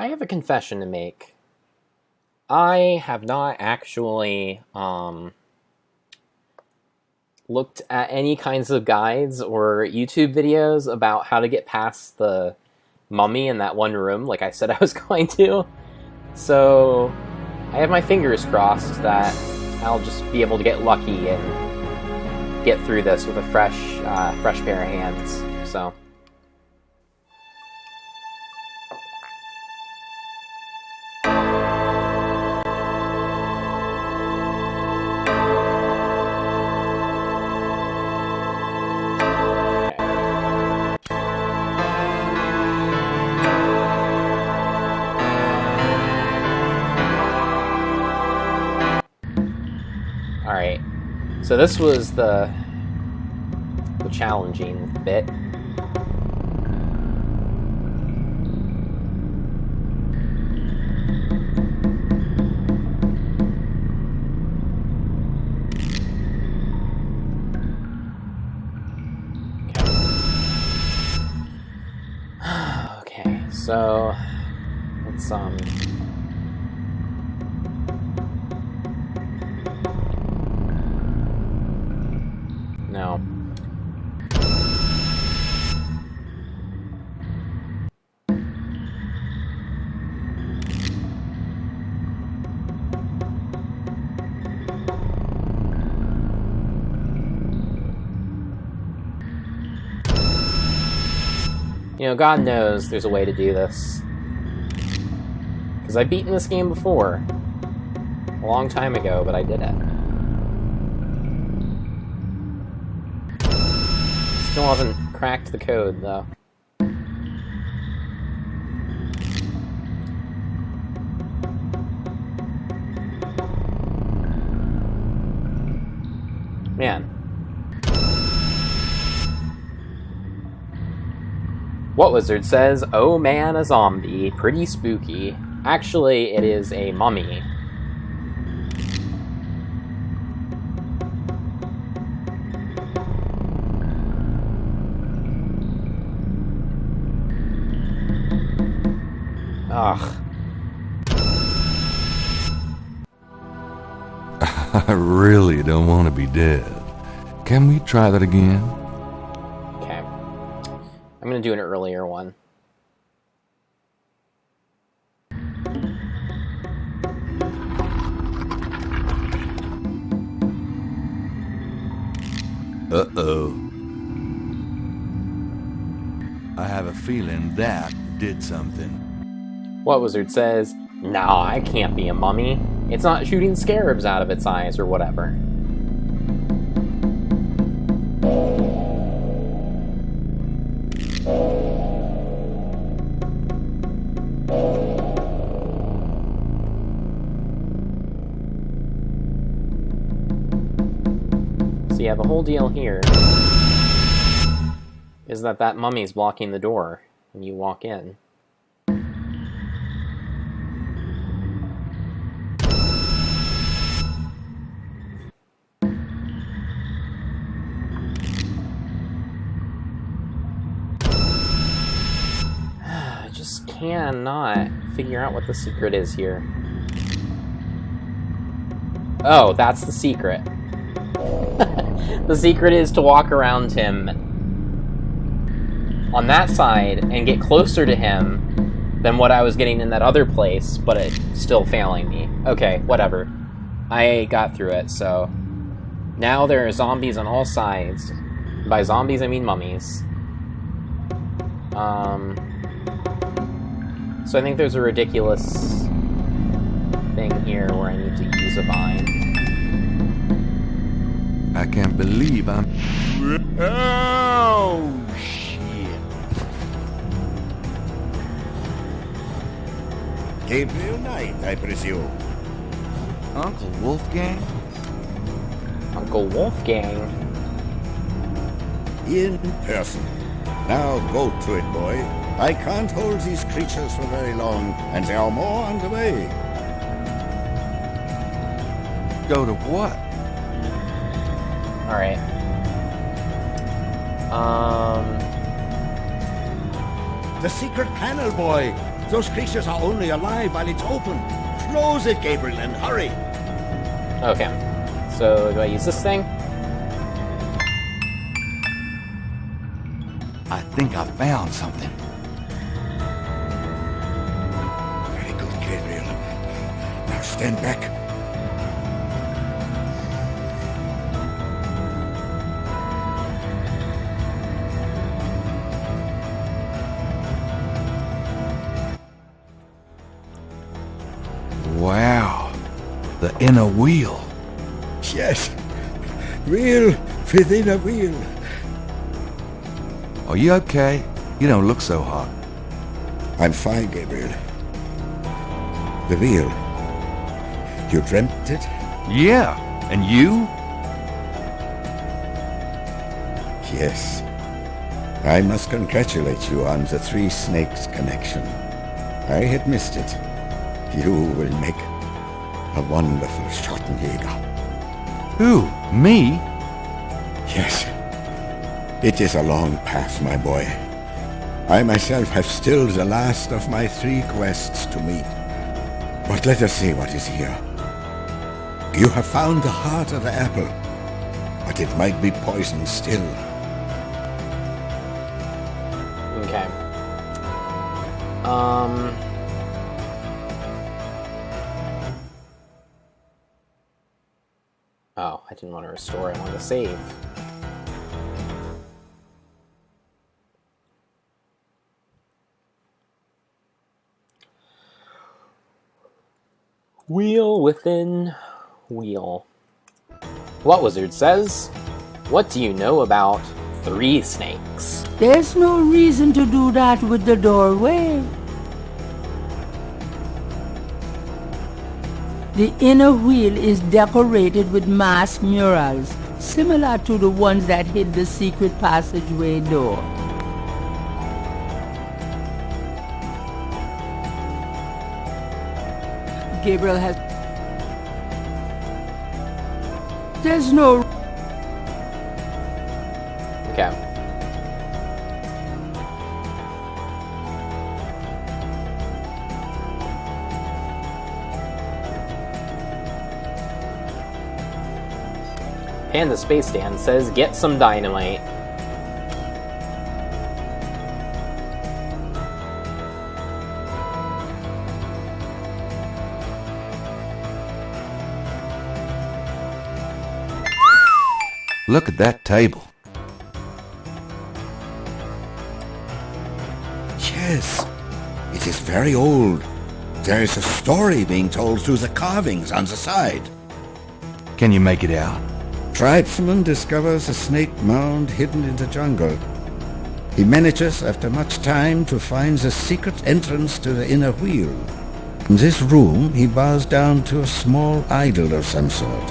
I have a confession to make. I have not actually looked at any kinds of guides or YouTube videos about how to get past the mummy in that one room like I said I was going to. So I have my fingers crossed that I'll just be able to get lucky and get through this with a fresh pair of hands. So. Alright, so this was the challenging bit. Okay, so let's no. You know, God knows there's a way to do this. Because I've beaten this game before. A long time ago, but I did it. Still haven't cracked the code, though. Man. What Wizard says, oh man, a zombie. Pretty spooky. Actually, it is a mummy. Ugh. I really don't want to be dead. Can we try that again? Okay. I'm gonna do an earlier one. Uh-oh. I have a feeling that did something. What Wizard says, nah, I can't be a mummy. It's not shooting scarabs out of its eyes or whatever. So yeah, the whole deal here is that mummy's blocking the door when you walk in. I just cannot figure out what the secret is here. Oh, that's the secret. The secret is to walk around him on that side and get closer to him than what I was getting in that other place, but it's still failing me. Okay, whatever. I got through it, so... Now there are zombies on all sides. By zombies, I mean mummies. So I think there's a ridiculous thing here where I need to use a vine. I can't believe I'm... Oh, shit. Gabriel Knight, I presume. Uncle Wolfgang? Uncle Wolfgang? In person. Now go to it, boy. I can't hold these creatures for very long, and there are more on the way. Go to what? Alright. The secret panel, boy. Those creatures are only alive while it's open. Close it, Gabriel, and hurry. Okay. So, do I use this thing? I think I found something. Very good, Gabriel. Now stand back. Wow. The inner wheel. Yes. Wheel within a wheel. Are you okay? You don't look so hot. I'm fine, Gabriel. The wheel. You dreamt it? Yeah. And you? Yes. I must congratulate you on the Three Snakes connection. I had missed it. You will make a wonderful Schottenjäger. Who? Me? Yes. It is a long path, my boy. I myself have still the last of my 3 quests to meet. But let us see what is here. You have found the heart of the apple, but it might be poison still. Okay. Oh, I didn't want to restore, I wanted to save. Wheel within wheel. What Wizard says? What do you know about 3 snakes? There's no reason to do that with the doorway. The inner wheel is decorated with masked murals, similar to the ones that hid the secret passageway door. Gabriel has... There's no... Okay. And the Space Stand says, get some dynamite. Look at that table. Yes, it is very old. There is a story being told through the carvings on the side. Can you make it out? Tribesman discovers a snake mound hidden in the jungle. He manages, after much time, to find the secret entrance to the inner wheel. In this room, he bows down to a small idol of some sort.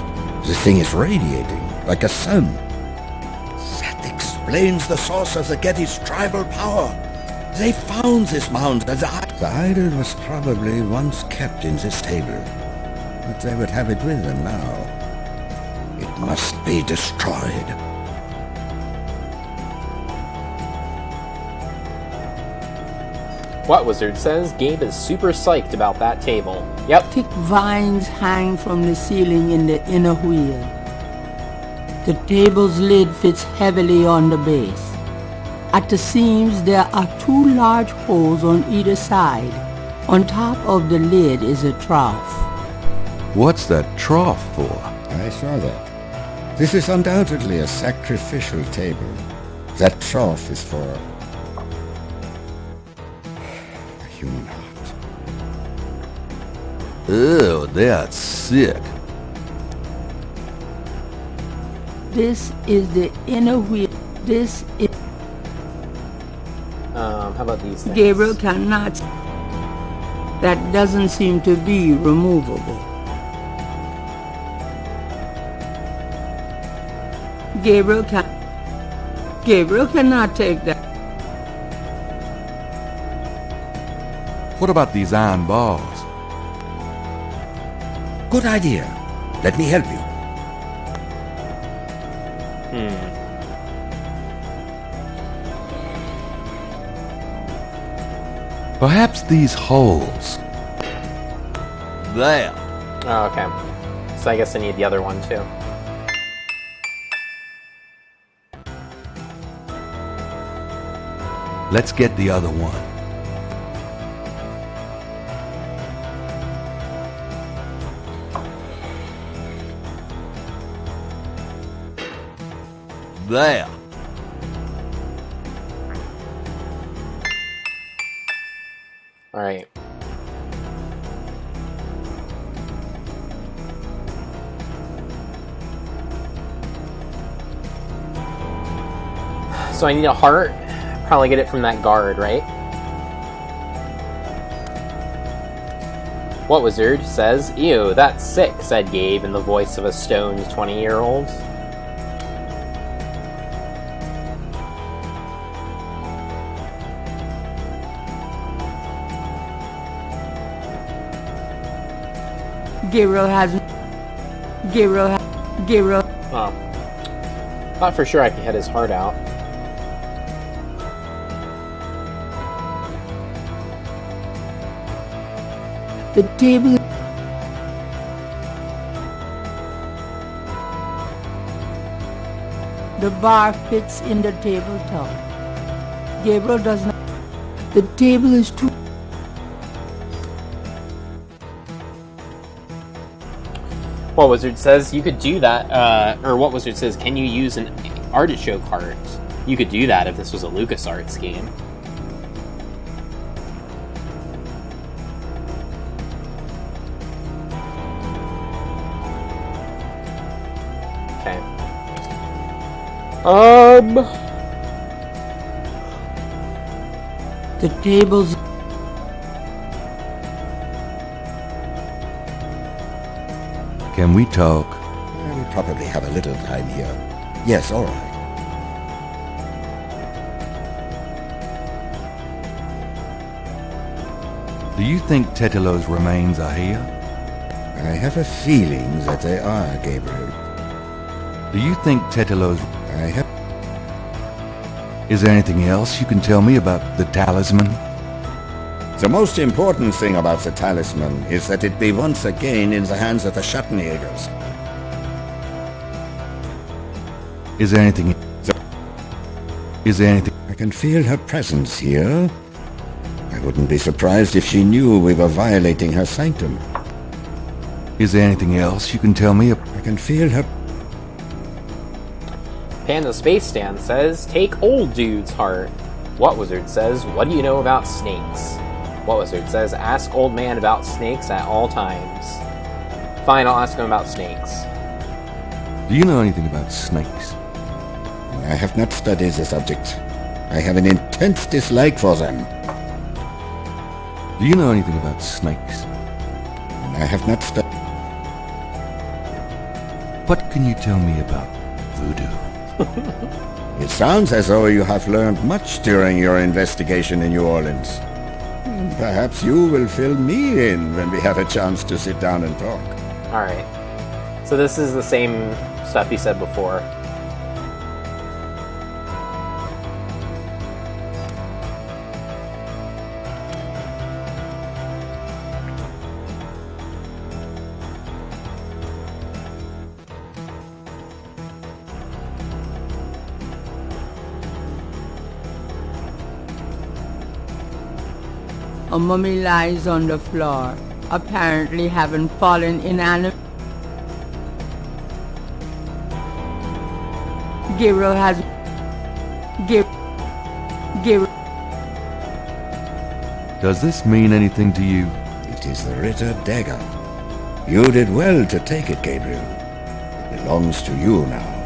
The thing is radiating, like a sun. That explains the source of the Getty's tribal power. They found this mound, and the idol was probably once kept in this table. But they would have it with them now. It must be destroyed. What Wizard says, Gabe is super psyched about that table. Yep. Thick vines hang from the ceiling in the inner wheel. The table's lid fits heavily on the base. At the seams, there are 2 large holes on either side. On top of the lid is a trough. What's that trough for? I saw that. This is undoubtedly a sacrificial table. That trough is for a human heart. Ew, that's sick. This is the inner wheel. This is... How about these things? Gabriel cannot... That doesn't seem to be removable. Gabriel cannot take that. What about these iron bars? Good idea. Let me help you. Perhaps these holes. There. Oh, okay. So I guess I need the other one too. Let's get the other one. There. Alright. So I need a heart. Probably get it from that guard, right? What wizard says, "Ew, that's sick," said Gabe in the voice of a stoned 20-year-old. Gabriel has... Gabriel... Oh. Thought for sure I could hit his heart out. The table... The bar fits in the tabletop. Gabriel does not... The table is too... What wizard says you could do that, or what wizard says, can you use an artichoke heart? You could do that if this was a LucasArts game. Okay. The tables... Can we talk? We probably have a little time here. Yes, all right. Do you think Tetelo's remains are here? I have a feeling that they are, Gabriel. Do you think Tetelo's... I have... Is there anything else you can tell me about the talisman? The most important thing about the talisman is that it be once again in the hands of the Schattenjägers. Is there anything... Is there anything... I can feel her presence here. I wouldn't be surprised if she knew we were violating her sanctum. Is there anything else you can tell me? I can feel her... Panda Space Stan says, take old dude's heart. What wizard says, what do you know about snakes? What wizard says, ask old man about snakes at all times. Fine, I'll ask him about snakes. Do you know anything about snakes? I have not studied the subject. I have an intense dislike for them. Do you know anything about snakes? I have not studied... What can you tell me about voodoo? It sounds as though you have learned much during your investigation in New Orleans. Perhaps you will fill me in when we have a chance to sit down and talk. Alright. So this is the same stuff he said before. A mummy lies on the floor, apparently having fallen inanimate. Gabriel has... Gabriel... Does this mean anything to you? It is the Ritter dagger. You did well to take it, Gabriel. It belongs to you now.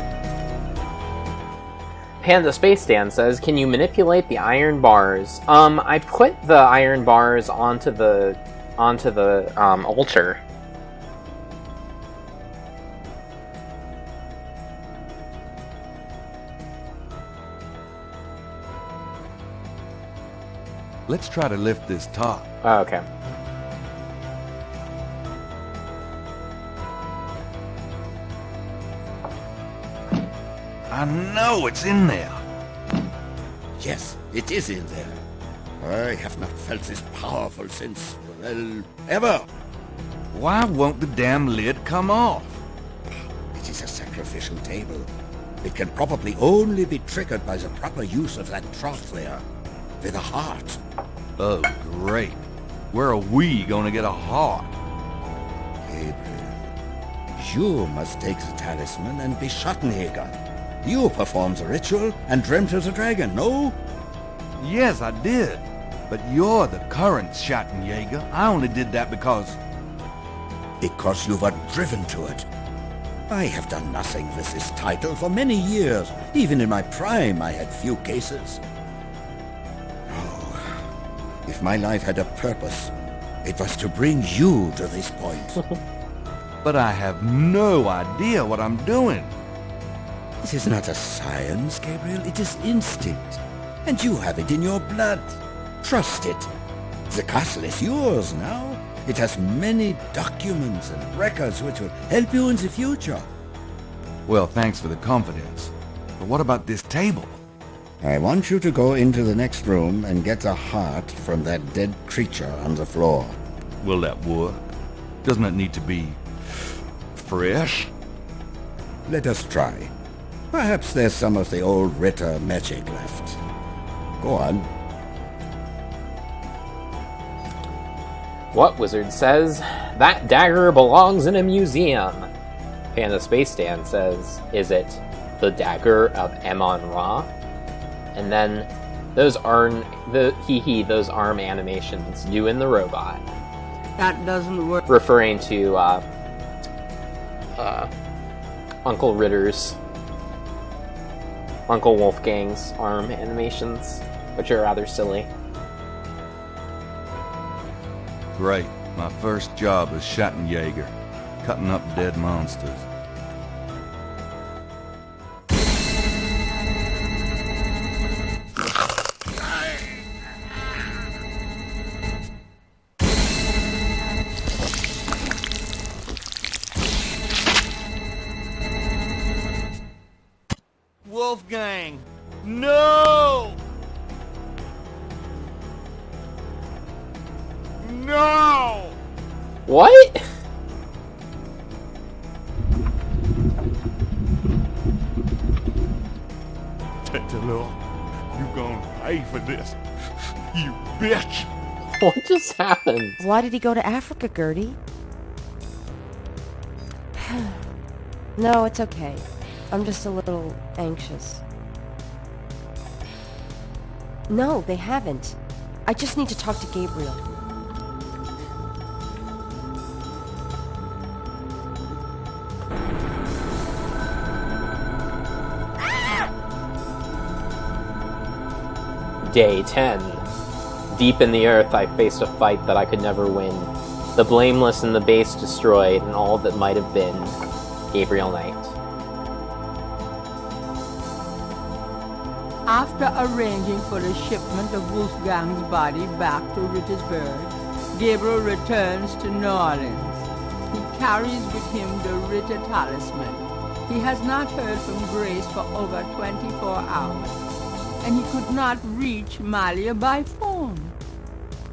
Panda Space Stan says, can you manipulate the iron bars? I put the iron bars onto the altar. Let's try to lift this top. Oh, okay. I know it's in there. Yes, it is in there. I have not felt this powerful since, well, ever. Why won't the damn lid come off? It is a sacrificial table. It can probably only be triggered by the proper use of that trough there, with a heart. Oh, great. Where are we gonna get a heart? Gabriel, you must take the talisman and be Schattenjäger. You performed the ritual and dreamt of the dragon, no? Yes, I did. But you're the current Schattenjäger. I only did that because you were driven to it. I have done nothing with this title for many years. Even in my prime, I had few cases. Oh, if my life had a purpose, it was to bring you to this point. But I have no idea what I'm doing. This is not a science, Gabriel. It is instinct. And you have it in your blood. Trust it. The castle is yours now. It has many documents and records which will help you in the future. Well, thanks for the confidence. But what about this table? I want you to go into the next room and get the heart from that dead creature on the floor. Will that work? Doesn't it need to be fresh? Let us try. Perhaps there's some of the old Ritter magic left. Go on. What wizard says? That dagger belongs in a museum. Panda Space Stan says, is it the dagger of Amon-Ra? And then those arm animations, you and the robot. That doesn't work. Referring to Uncle Wolfgang's arm animations, which are rather silly. Great. My first job as Schattenjäger, cutting up dead monsters. Wolfgang! No! No! What? Tentalo, you gonna pay for this, you bitch! What just happened? Why did he go to Africa, Gertie? No, it's okay. I'm just a little anxious. No, they haven't. I just need to talk to Gabriel. Day 10. Deep in the earth, I faced a fight that I could never win. The blameless and the base destroyed, and all that might have been. Gabriel Knight. After arranging for the shipment of Wolfgang's body back to Rittersburg, Gabriel returns to New Orleans. He carries with him the Ritter talisman. He has not heard from Grace for over 24 hours, and he could not reach Malia by phone.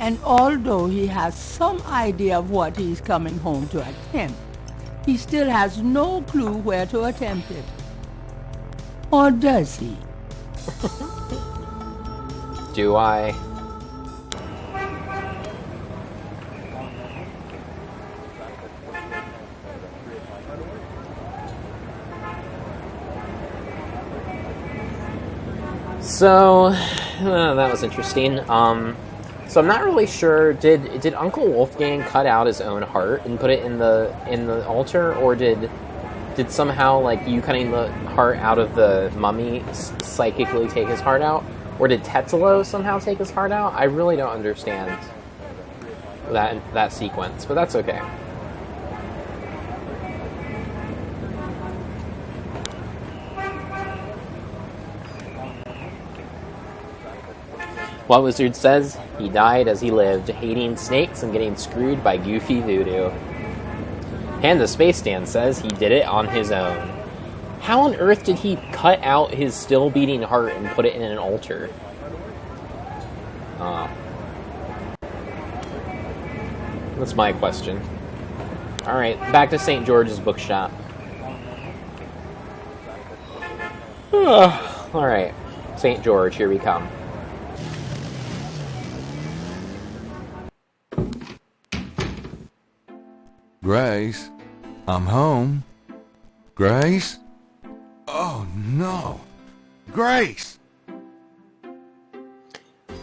And although he has some idea of what he is coming home to attempt, he still has no clue where to attempt it. Or does he? Do I? So, that was interesting. So I'm not really sure. Did Uncle Wolfgang cut out his own heart and put it in the altar, or did somehow, like, you cutting the heart out of the mummy psychically take his heart out, or did Tetsulo somehow take his heart out? I really don't understand that sequence, but that's okay. What Wizard says, he died as he lived, hating snakes and getting screwed by goofy voodoo. Panda Space Stan says he did it on his own. How on earth did he cut out his still beating heart and put it in an altar? That's my question. Alright, back to St. George's Bookshop. Alright, St. George, here we come. Grace, I'm home. Grace? Oh, no. Grace!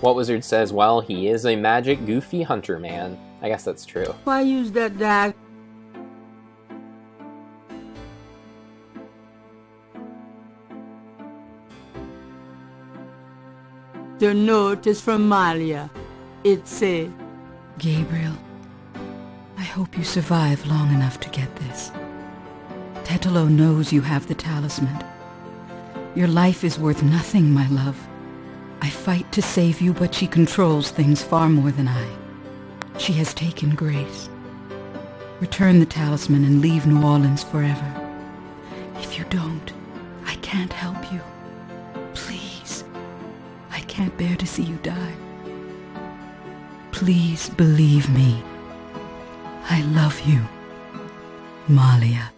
What Wizard says, well, he is a magic, goofy hunter man. I guess that's true. Why use that dagger? The note is from Malia. It says, Gabriel, I hope you survive long enough to get this. Tetelo knows you have the talisman. Your life is worth nothing, my love. I fight to save you, but she controls things far more than I. She has taken Grace. Return the talisman and leave New Orleans forever. If you don't, I can't help you. Please. I can't bear to see you die. Please believe me. I love you, Malia.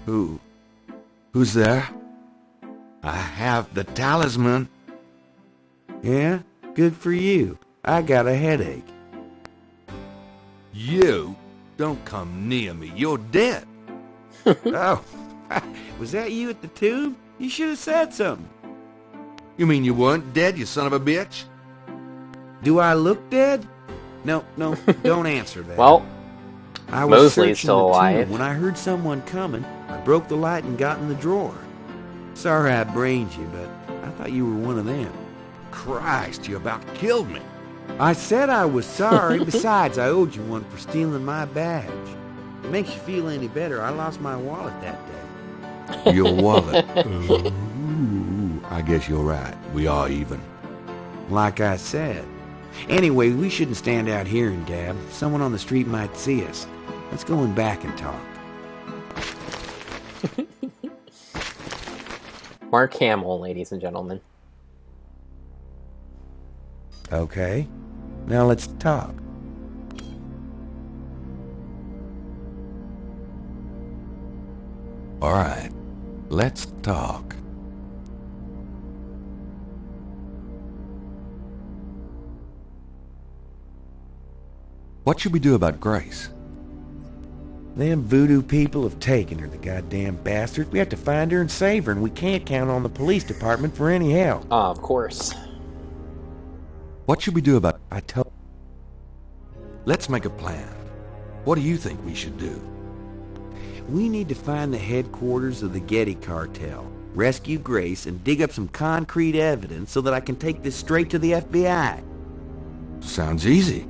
Who's there? I have the talisman. Yeah? Good for you. I got a headache. You? Don't come near me. You're dead. Oh, was that you at the tomb? You should have said something. You mean you weren't dead, you son of a bitch? Do I look dead? No, don't answer that. Well, I was Mosley's searching still the tomb alive. when I heard someone coming. I broke the light and got in the drawer. Sorry I brained you, but I thought you were one of them. Christ, you about killed me. I said I was sorry. Besides, I owed you one for stealing my badge. If it makes you feel any better, I lost my wallet that day. Your wallet. Ooh, I guess you're right. We are even. Like I said. Anyway, we shouldn't stand out here and gab. Someone on the street might see us. Let's go in back and talk. Mark Hamill, ladies and gentlemen. Okay. Now let's talk. All right, let's talk. What should we do about Grace? Them voodoo people have taken her, the goddamn bastards. We have to find her and save her, and we can't count on the police department for any help. Of course. What should we do about... I told... Let's make a plan. What do you think we should do? We need to find the headquarters of the Getty cartel, rescue Grace, and dig up some concrete evidence so that I can take this straight to the FBI. Sounds easy.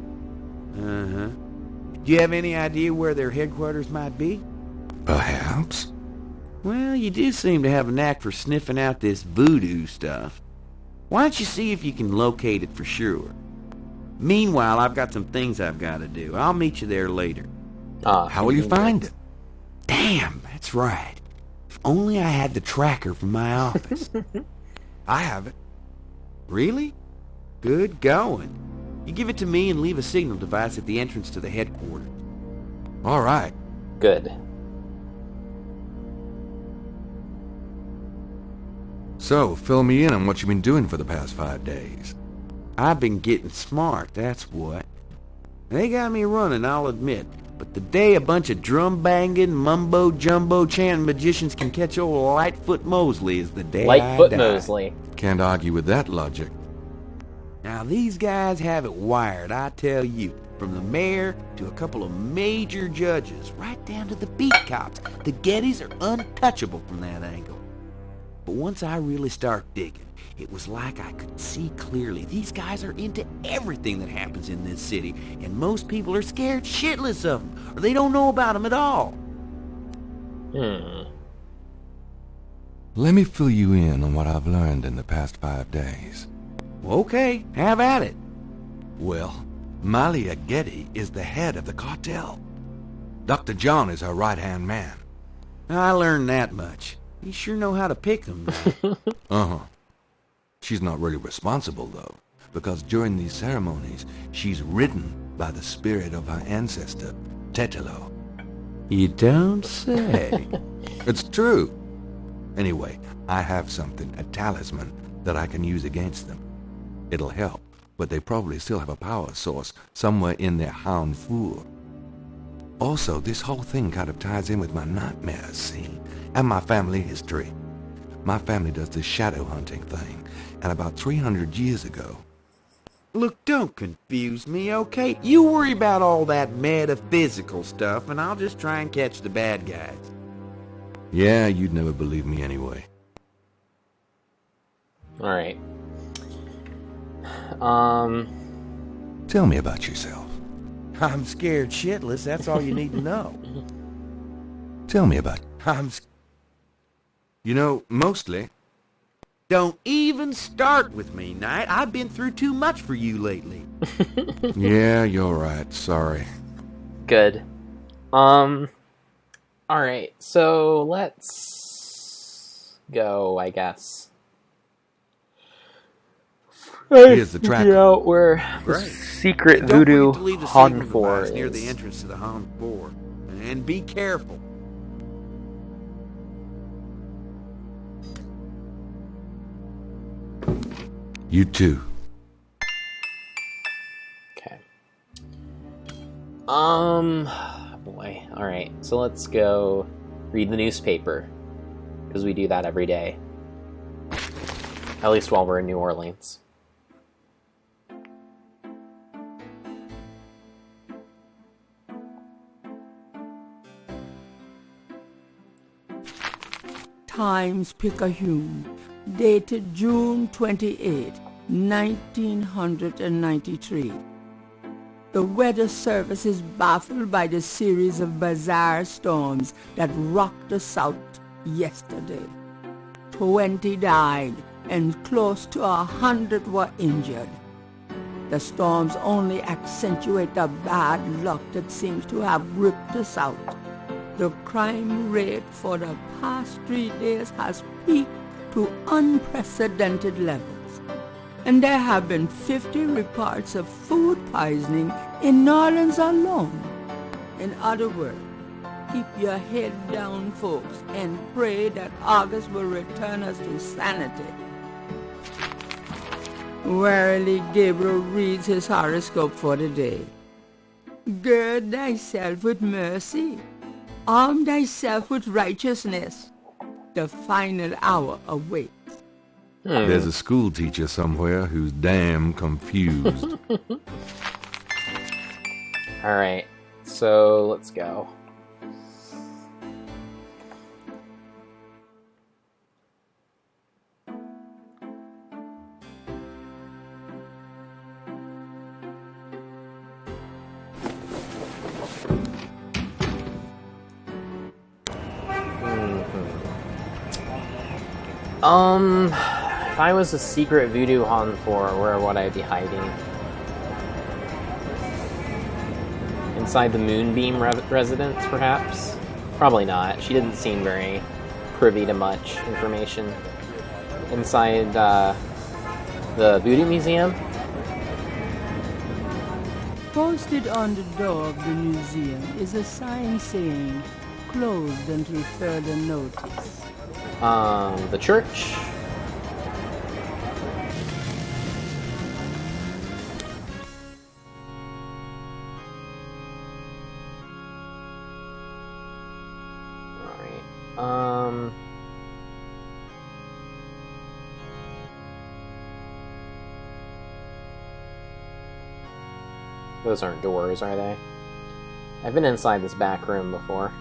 Uh-huh. Do you have any idea where their headquarters might be? Perhaps. Well, you do seem to have a knack for sniffing out this voodoo stuff. Why don't you see if you can locate it for sure? Meanwhile, I've got some things I've got to do. I'll meet you there later. How will you find it? Damn, that's right. If only I had the tracker from my office. I have it. Really? Good going. You give it to me and leave a signal device at the entrance to the headquarters. All right. Good. So, fill me in on what you've been doing for the past 5 days. I've been getting smart, that's what. They got me running, I'll admit. But the day a bunch of drum-banging, mumbo-jumbo chanting magicians can catch old Lightfoot Mosley is the day I Lightfoot die. Mosley. Can't argue with that logic. Now these guys have it wired, I tell you. From the mayor to a couple of major judges, right down to the beat cops. The Gettys are untouchable from that angle. But once I really start digging, it was like I could see clearly. These guys are into everything that happens in this city, and most people are scared shitless of them, or they don't know about them at all. Let me fill you in on what I've learned in the past 5 days. Okay, have at it. Well, Malia Getty is the head of the cartel. Dr. John is her right-hand man. I learned that much. You sure know how to pick them. Uh-huh. She's not really responsible, though. because during these ceremonies, she's ridden by the spirit of her ancestor, Tetelo. You don't say. It's true. Anyway, I have something, a talisman, that I can use against them. It'll help, but they probably still have a power source somewhere in their Hound Four. Also, this whole thing kind of ties in with my nightmares, see, and my family history. My family does this shadow hunting thing, and about 300 years ago... Look, don't confuse me, okay? You worry about all that metaphysical stuff, and I'll just try and catch the bad guys. Yeah, you'd never believe me anyway. Alright. Tell me about yourself. I'm scared shitless, that's all you need to know. Tell me about... You know, mostly... Don't even start with me, Knight. I've been through too much for you lately. Yeah, you're right. Sorry. Good. Alright, so let's go, I guess. Here's the tracker. Figure out where the Right. secret And don't voodoo forget to leave the Han signal 4 device near the is. entrance to the Han 4. And be careful. You too. Okay. Boy. Alright, so let's go read the newspaper. Because we do that every day. At least while we're in New Orleans. Times-Picayune, dated June 28, 1993. The Weather Service is baffled by the series of bizarre storms that rocked the South yesterday. 20 died and close to 100 were injured. The storms only accentuate the bad luck that seems to have gripped the South. The crime rate for the past 3 days has peaked to unprecedented levels, and there have been 50 reports of food poisoning in New Orleans alone. In other words, keep your head down, folks, and pray that August will return us to sanity. Warily, Gabriel reads his horoscope for the day. Gird thyself with mercy. Arm thyself with righteousness. The final hour awaits. There's a school teacher somewhere who's damn confused. Alright, so let's go. If I was a secret voodoo Han 4, where would I be hiding? Inside the Moonbeam residence, perhaps? Probably not. She didn't seem very privy to much information. Inside the Voodoo Museum? Posted on the door of the museum is a sign saying, closed until further notice. The church? Alright, those aren't doors, are they? I've been inside this back room before.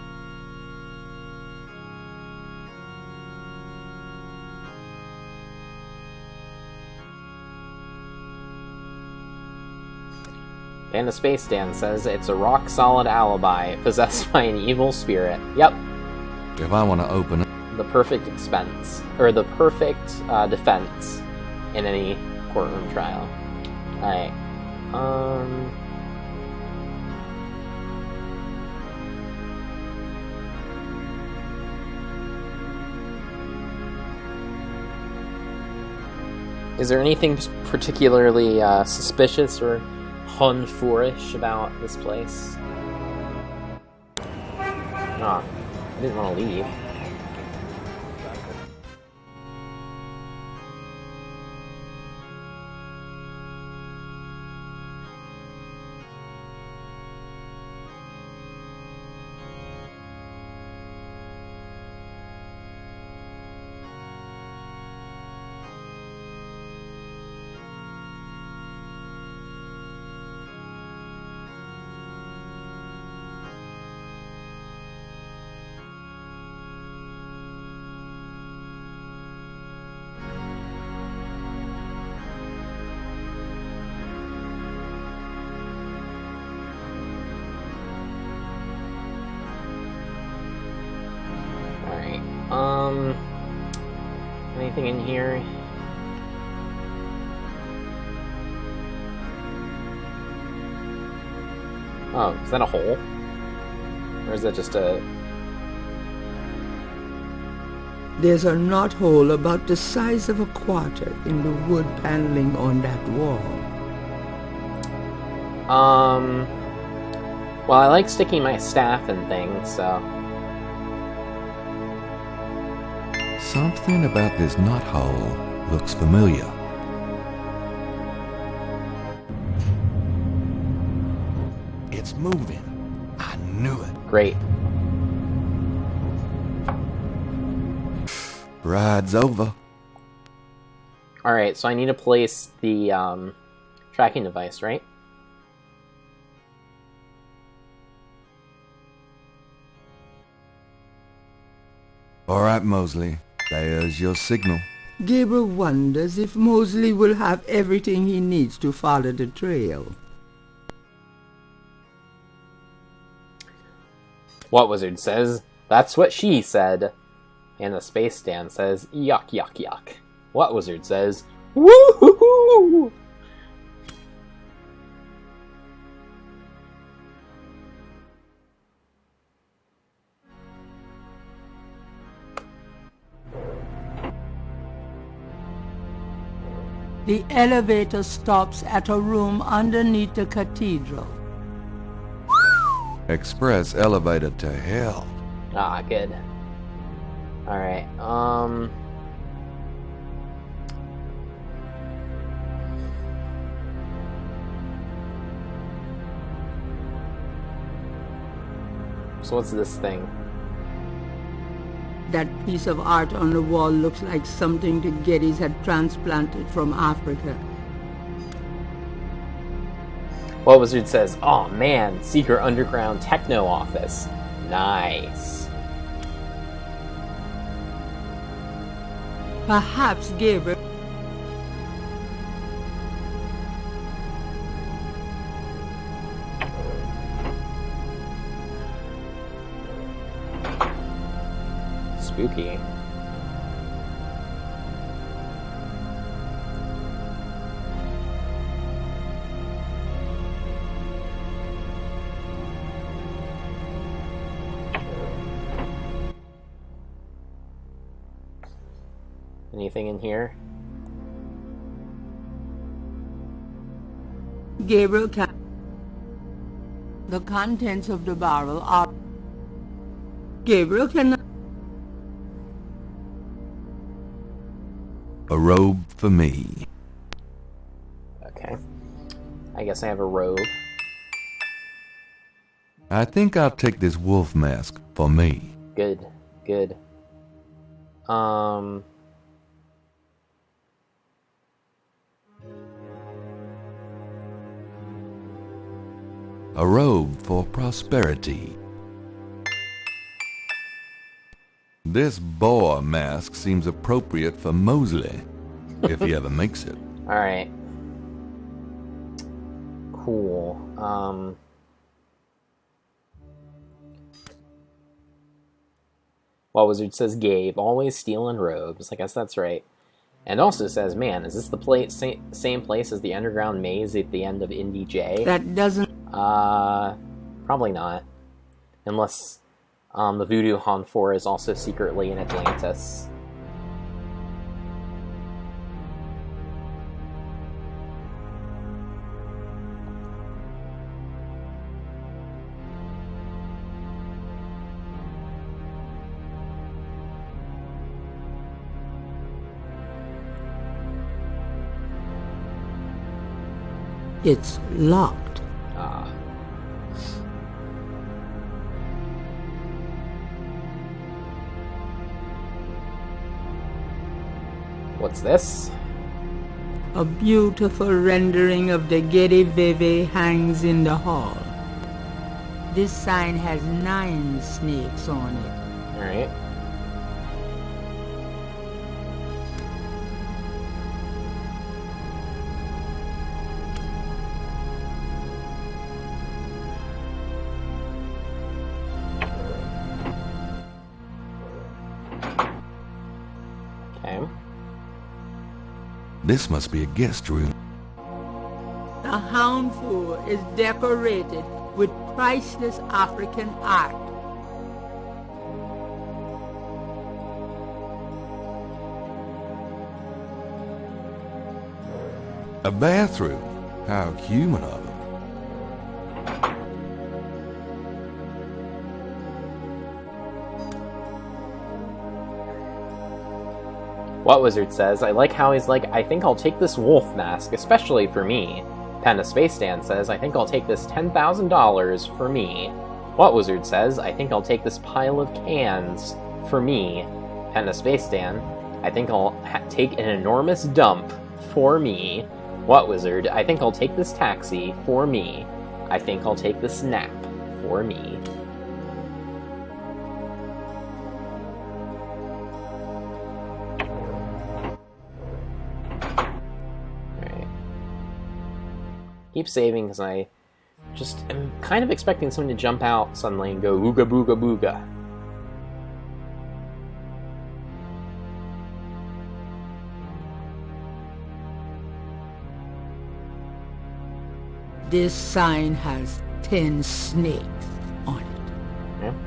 And the Space Dan says it's a rock-solid alibi possessed by an evil spirit. Yep. If I want to open it... The perfect expense, or the perfect defense in any courtroom trial. Alright. Is there anything particularly suspicious or Hun-fourish about this place? Ah, I didn't want to leave. Anything in here? Oh, is that a hole? Or is that just a... There's a knothole about the size of a quarter in the wood paneling on that wall. Well, I like sticking my staff in things, so... Something about this knothole looks familiar. It's moving. I knew it. Great. Ride's over. Alright, so I need to place the, tracking device, right? All right, Mosley. There's your signal. Gabriel wonders if Mosley will have everything he needs to follow the trail. What Wizard says, that's what she said. And the Space Stand says, yuck, yuck, yuck. What Wizard says, woo-hoo-hoo! The elevator stops at a room underneath the cathedral. Express elevator to hell. Ah, good. Alright, so what's this thing? That piece of art on the wall looks like something the Gettys had transplanted from Africa. What Wizard says, oh man, secret underground techno office. Nice. Perhaps Gabriel... Spooky. Anything in here? Gabriel can... The contents of the barrel are... Gabriel cannot... A robe for me. Okay. I guess I have a robe. I think I'll take this wolf mask for me. Good, good. A robe for prosperity. This boar mask seems appropriate for Mosley, if he ever makes it. Alright. Cool. Well, Wizard says Gabe, always stealing robes. I guess that's right. And also says, man, is this the same place as the underground maze at the end of Indy J? That doesn't... Probably not. Unless the Voodoo Han 4 is also secretly in Atlantis. It's locked. Ah. What's this? A beautiful rendering of the Getty Veve hangs in the hall. This sign has 9 snakes on it. Alright. Okay. This must be a guest room. The houndful is decorated with priceless African art. A bathroom. How human of them. What Wizard says, I like how he's like, I think I'll take this wolf mask, especially for me. Panda Space Dan says, I think I'll take this $10,000 for me. What Wizard says, I think I'll take this pile of cans for me. Panda Space Dan, I think I'll take an enormous dump for me. What Wizard, I think I'll take this taxi for me. I think I'll take this nap for me. Keep saving because I just am kind of expecting someone to jump out suddenly and go ooga booga booga. This sign has 10 snakes on it. Okay.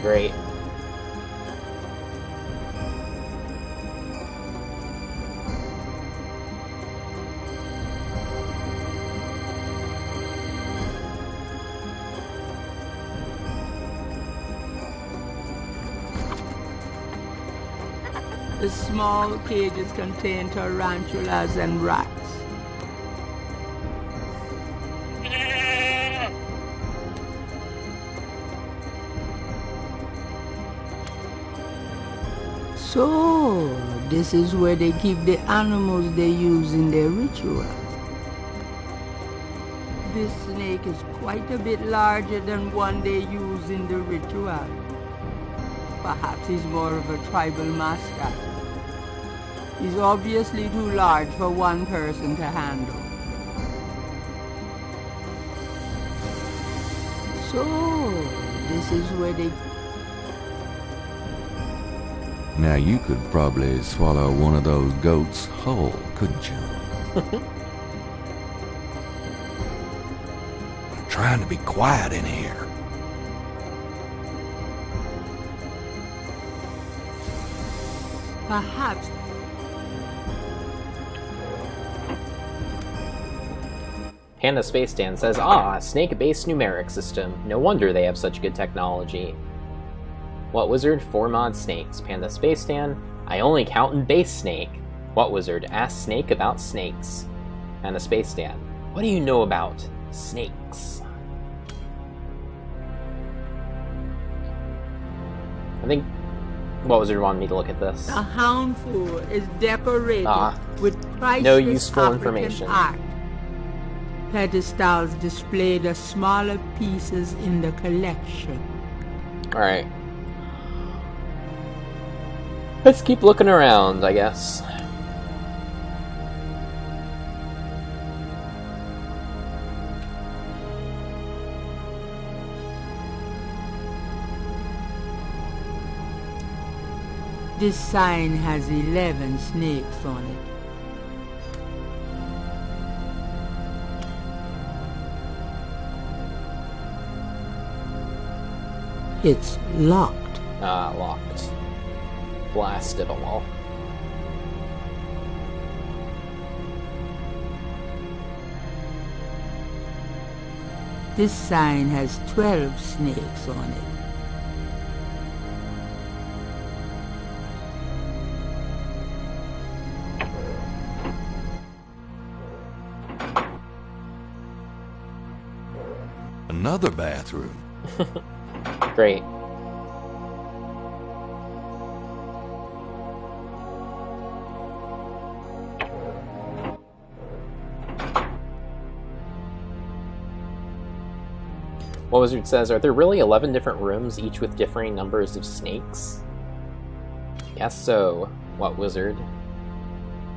Great. The small cages contain tarantulas and rats. So, this is where they keep the animals they use in their ritual. This snake is quite a bit larger than one they use in the ritual. Perhaps he's more of a tribal mascot. He's obviously too large for one person to handle. So, this is where they... Now you could probably swallow one of those goats whole, couldn't you? I'm trying to be quiet in here. Perhaps... Panda Space Dan says, ah, snake-based numeric system. No wonder they have such good technology. What Wizard? 4 mod snakes. Panda Space Dan, I only count in base snake. What Wizard? Ask Snake about snakes. Panda Space Dan, what do you know about snakes? I think What Wizard wanted me to look at this. The houndful is decorated with priceless no useful African information. art. Pedestals display the smaller pieces in the collection. Alright. Let's keep looking around, I guess. This sign has 11 snakes on it. It's locked. Locked. Blasted all. This sign has 12 snakes on it. Another bathroom. Great. What Wizard says, are there really 11 different rooms, each with differing numbers of snakes? Yes, so. What Wizard?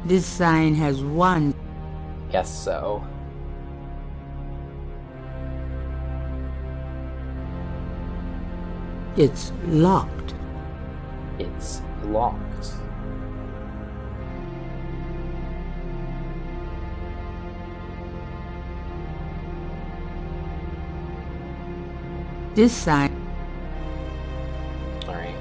This sign has one. Yes, so. It's locked. It's locked. This sign. Alright.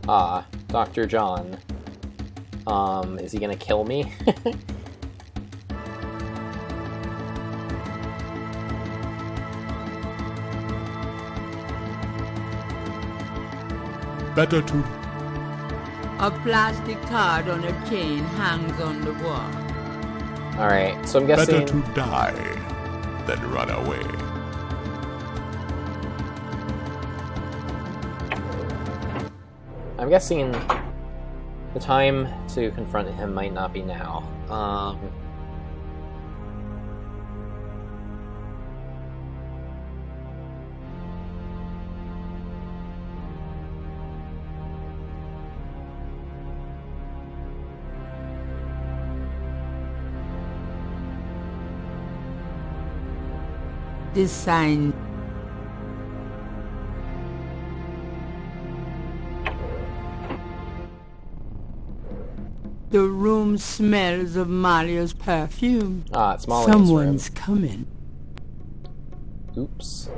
Ah, Dr. John. Is he gonna kill me? Better to... A plastic card on a chain hangs on the wall. Alright, so I'm guessing... Better to die than run away. I'm guessing the time to confront him might not be now. This sign. The room smells of Maria's perfume. Ah, it's Molly's Someone's room. coming. Oops.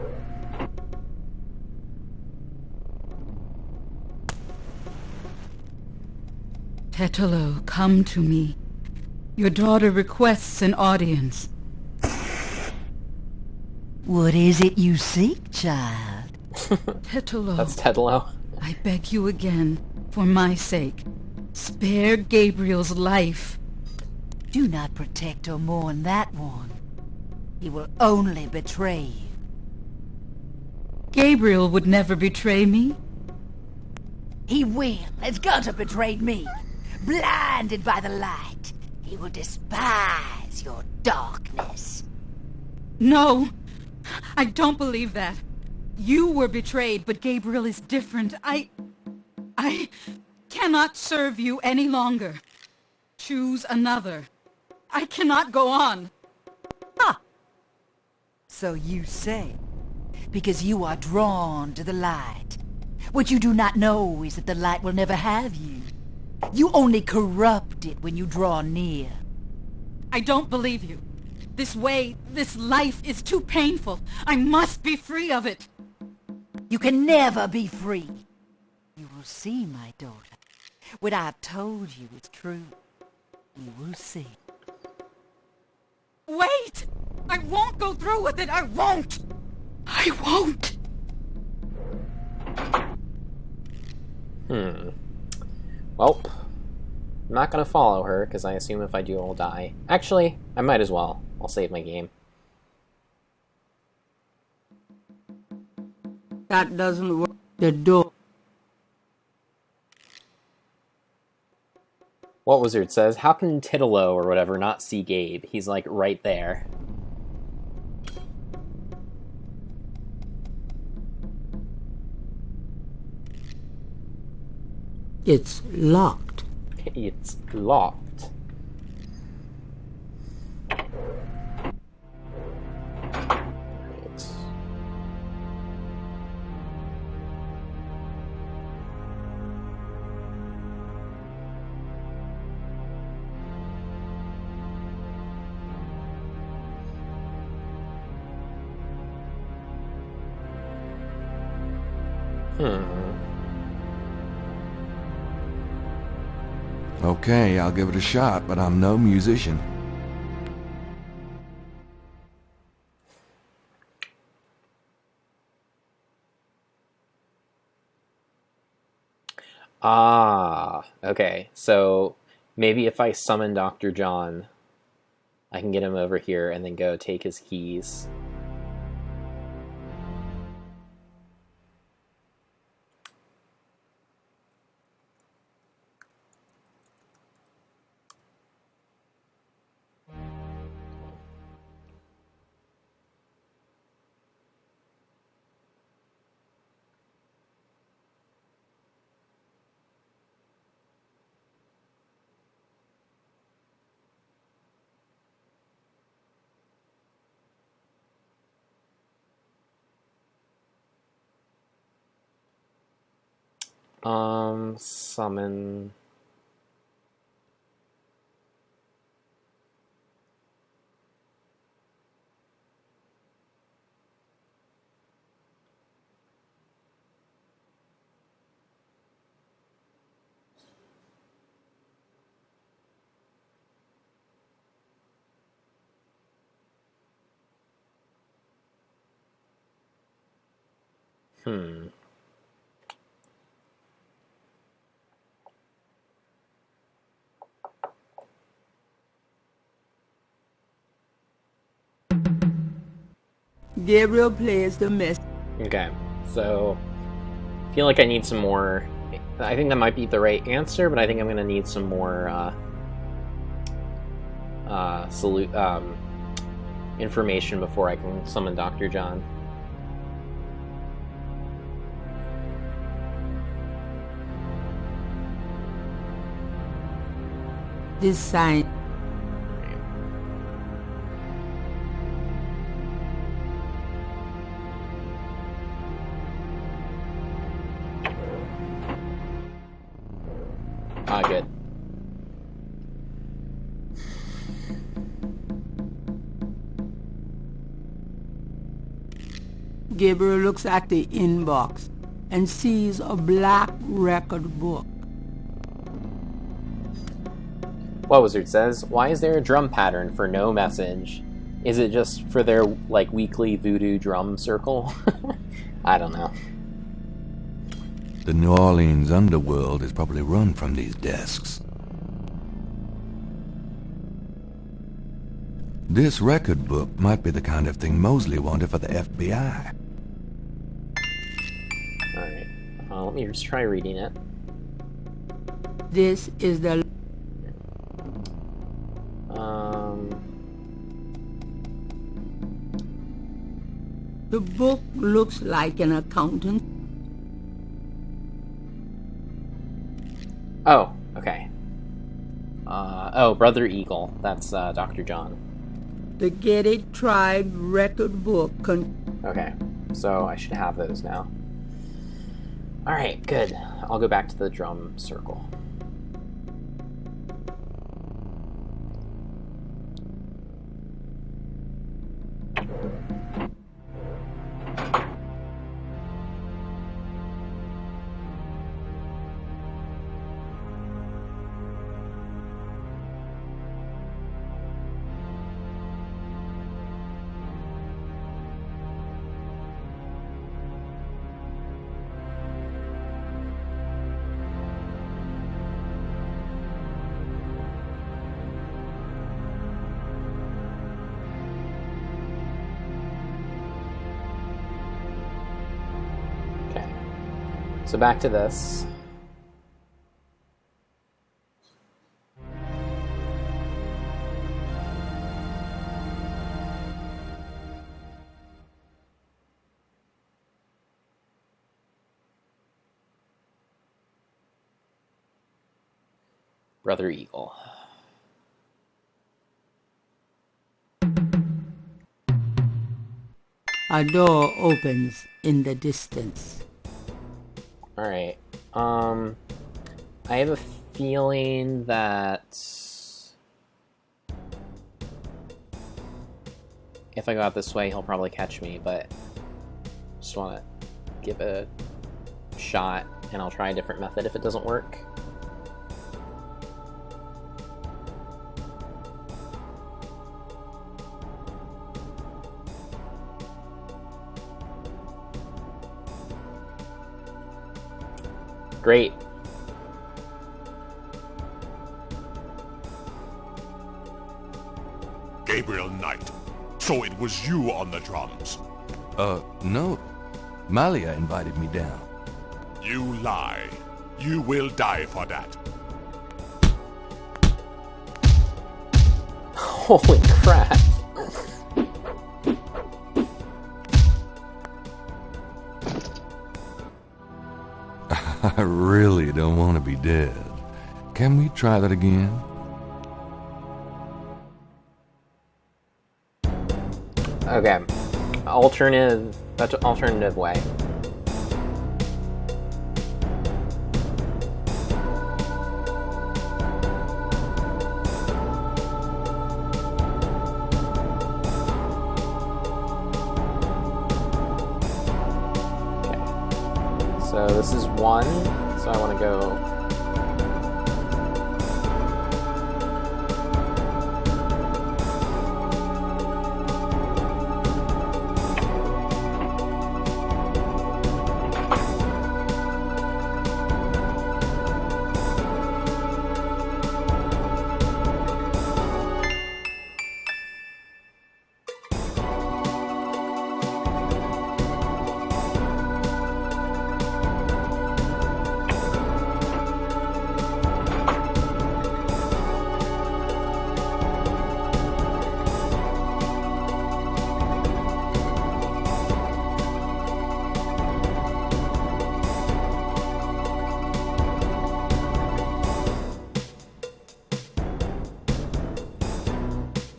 Tetelo, come to me. Your daughter requests an audience. What is it you seek, child? Tetelo, That's Tetelo. I beg you again, for my sake, spare Gabriel's life. Do not protect or mourn that one. He will only betray you. Gabriel would never betray me. He will, as Gunter betrayed me. Blinded by the light, he will despise your darkness. No, I don't believe that. You were betrayed, but Gabriel is different. I cannot serve you any longer. Choose another. I cannot go on. Ha! So you say, because you are drawn to the light. What you do not know is that the light will never have you. You only corrupt it when you draw near. I don't believe you. This way, this life is too painful. I must be free of it. You can never be free. You will see, my daughter. What I've told you is true. You will see. Wait! I won't go through with it. I won't. I won't. Well, I'm not gonna follow her, because I assume if I do, I'll die. Actually, I might as well. I'll save my game. That doesn't work. The door. What Wizard says, how can Titelo or whatever not see Gabe? He's like right there. It's locked. It's locked. Right. Okay, I'll give it a shot, but I'm no musician. Ah, okay. So maybe if I summon Dr. John, I can get him over here and then go take his keys. Summon. Hmm. Gabriel plays the mess. Okay, so I feel like I need some more. I think that might be the right answer, but I think I'm gonna need some more information before I can summon Dr. John. This sign. Ah, good. Gabriel looks at the inbox and sees a black record book. What Wizard says, why is there a drum pattern for no message? Is it just for their, like, weekly voodoo drum circle? I don't know. The New Orleans underworld is probably run from these desks. This record book might be the kind of thing Mosley wanted for the FBI. Alright, let me just try reading it. This is the... The book looks like an accountant. Oh, okay. Oh, Brother Eagle. That's Dr. John. The Getty Tribe record book. Okay, so I should have those now. Alright, good. I'll go back to the drum circle. So back to this. Brother Eagle. A door opens in the distance. Alright. I have a feeling that if I go out this way, he'll probably catch me, but just want to give it a shot, and I'll try a different method if it doesn't work. Great. Gabriel Knight. So it was you on the drums. No. Malia invited me down. You lie. You will die for that. Holy crap. I really don't want to be dead. Can we try that again? Okay. Alternative way. So this is 1, so I want to go...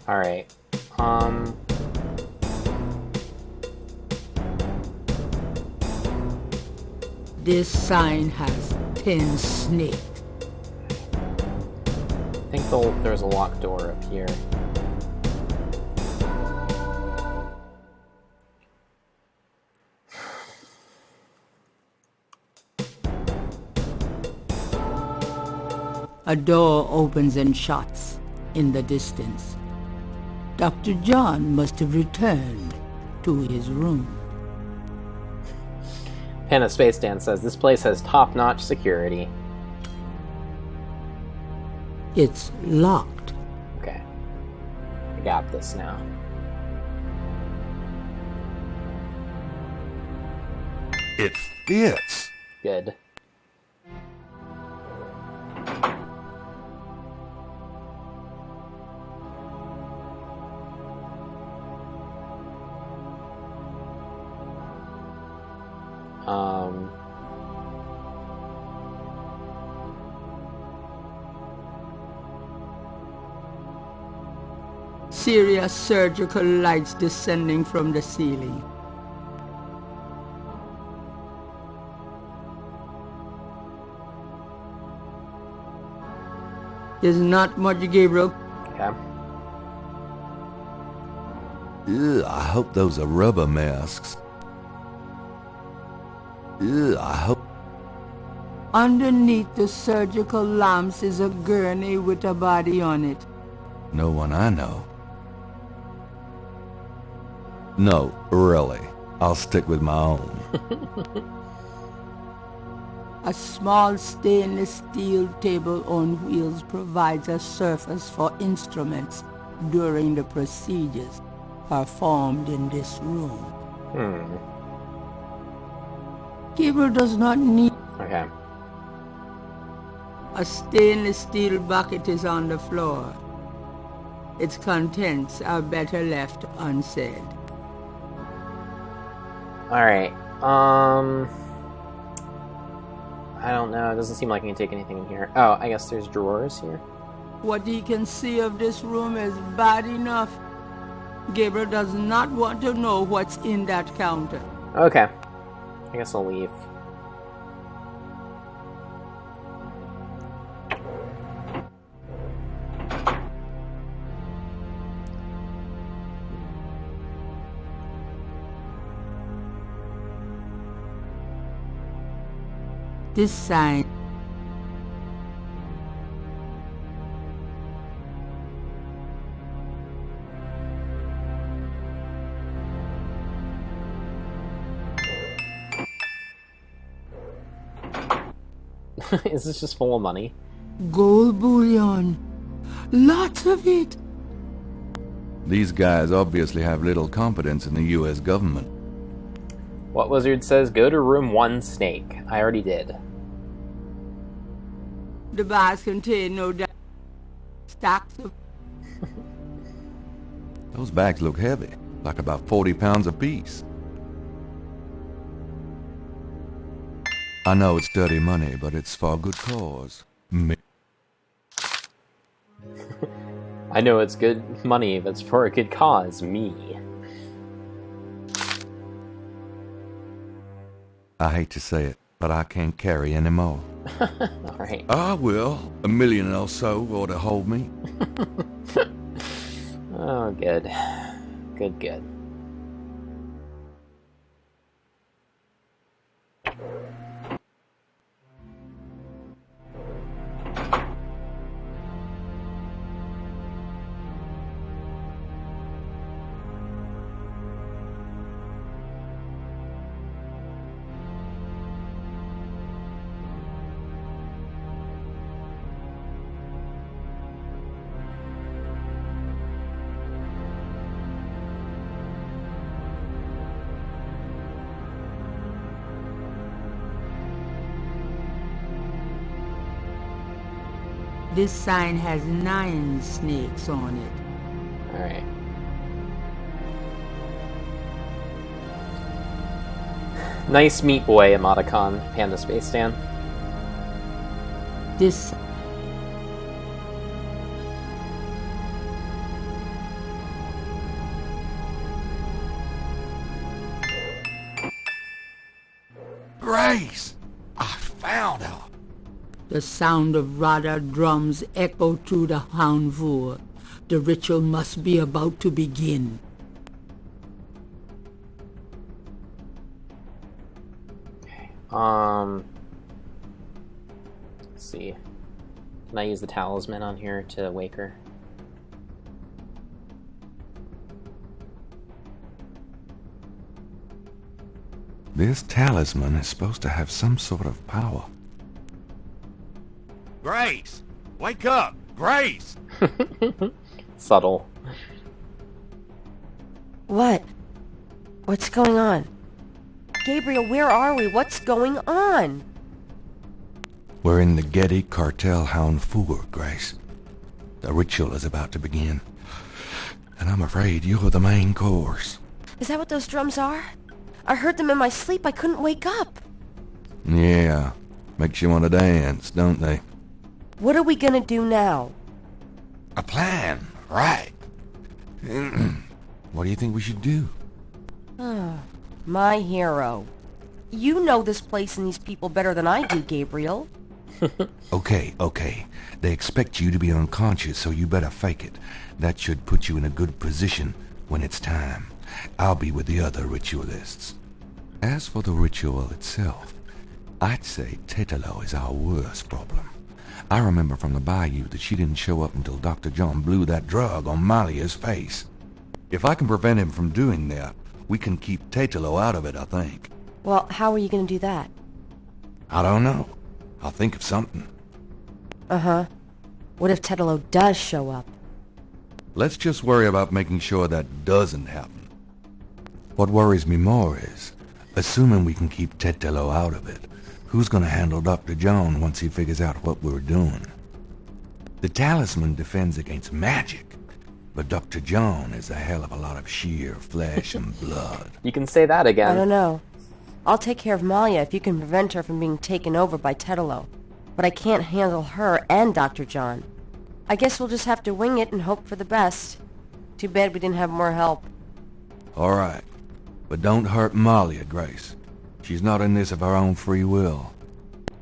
Alright, This sign has 10 snakes. I think there's a locked door up here. A door opens and shuts in the distance. Dr. John must have returned to his room. Hannah Space Dan says, this place has top-notch security. It's locked. Okay. I got this now. It fits. Good. Serious surgical lights descending from the ceiling. There's not much, Gabriel. Okay. Ugh, I hope those are rubber masks. Ugh, I hope... Underneath the surgical lamps is a gurney with a body on it. No one I know. No, really. I'll stick with my own. A small stainless steel table on wheels provides a surface for instruments during the procedures performed in this room. Gabriel does not need... Okay. A stainless steel bucket is on the floor. Its contents are better left unsaid. Alright, I don't know, it doesn't seem like I can take anything in here. Oh, I guess there's drawers here. What he can see of this room is bad enough. Gabriel does not want to know what's in that counter. Okay. I guess I'll leave. This sign Is this just full of money? gold bullion. Lots of it. These guys obviously have little confidence in the U.S. government. What wizard says go to room 1, Snake? I already did. The bars contain no doubt stacks of... Those bags look heavy, like about 40 pounds apiece. I know it's dirty money, but it's for a good cause. I know it's good money, but it's for a good cause. Me. I hate to say it, but I can't carry any more. Alright. I will. $1 million or so ought to hold me. Oh, good. Good, good. This sign has 9 snakes on it. Alright. Nice meat boy, emoticon, Panda Space Stan. This Grace! I found her! The sound of Radha drums echo through the Houndvoor. The ritual must be about to begin. Let's see. Can I use the talisman on here to wake her? This talisman is supposed to have some sort of power. Grace! Wake up! Grace! Subtle. What? What's going on? Gabriel, where are we? What's going on? We're in the Getty Cartel Houndvoor, Grace. The ritual is about to begin. And I'm afraid you're the main course. Is that what those drums are? I heard them in my sleep. I couldn't wake up. Yeah. Makes you want to dance, don't they? What are we gonna do now? A plan, right. What do you think we should do? My hero. You know this place and these people better than I do, Gabriel. Okay. They expect you to be unconscious, so you better fake it. That should put you in a good position when it's time. I'll be with the other ritualists. As for the ritual itself, I'd say Tetelo is our worst problem. I remember from the bayou that she didn't show up until Dr. John blew that drug on Malia's face. If I can prevent him from doing that, we can keep Tetelo out of it, I think. Well, how are you gonna do that? I don't know. I'll think of something. Uh-huh. What if Tetelo does show up? Let's just worry about making sure that doesn't happen. What worries me more is, assuming we can keep Tetelo out of it, who's gonna handle Dr. John once he figures out what we're doing? The talisman defends against magic, but Dr. John is a hell of a lot of sheer flesh and blood. You can say that again. I don't know. I'll take care of Malia if you can prevent her from being taken over by Tetelo. But I can't handle her and Dr. John. I guess we'll just have to wing it and hope for the best. Too bad we didn't have more help. All right, but don't hurt Malia, Grace. She's not in this of her own free will.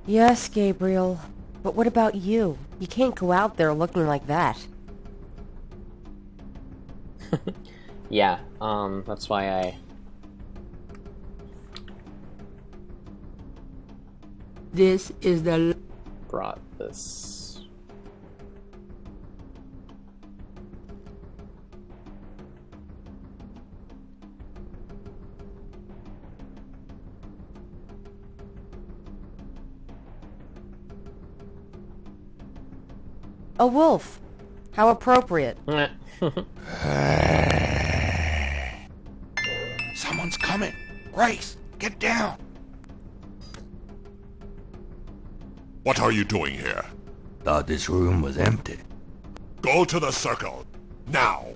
Yes, Gabriel. But what about you? You can't go out there looking like that. Yeah, that's why This is the... Brought this. A wolf. How appropriate. Someone's coming. Grace, get down. What are you doing here? Thought this room was empty. Go to the circle. Now.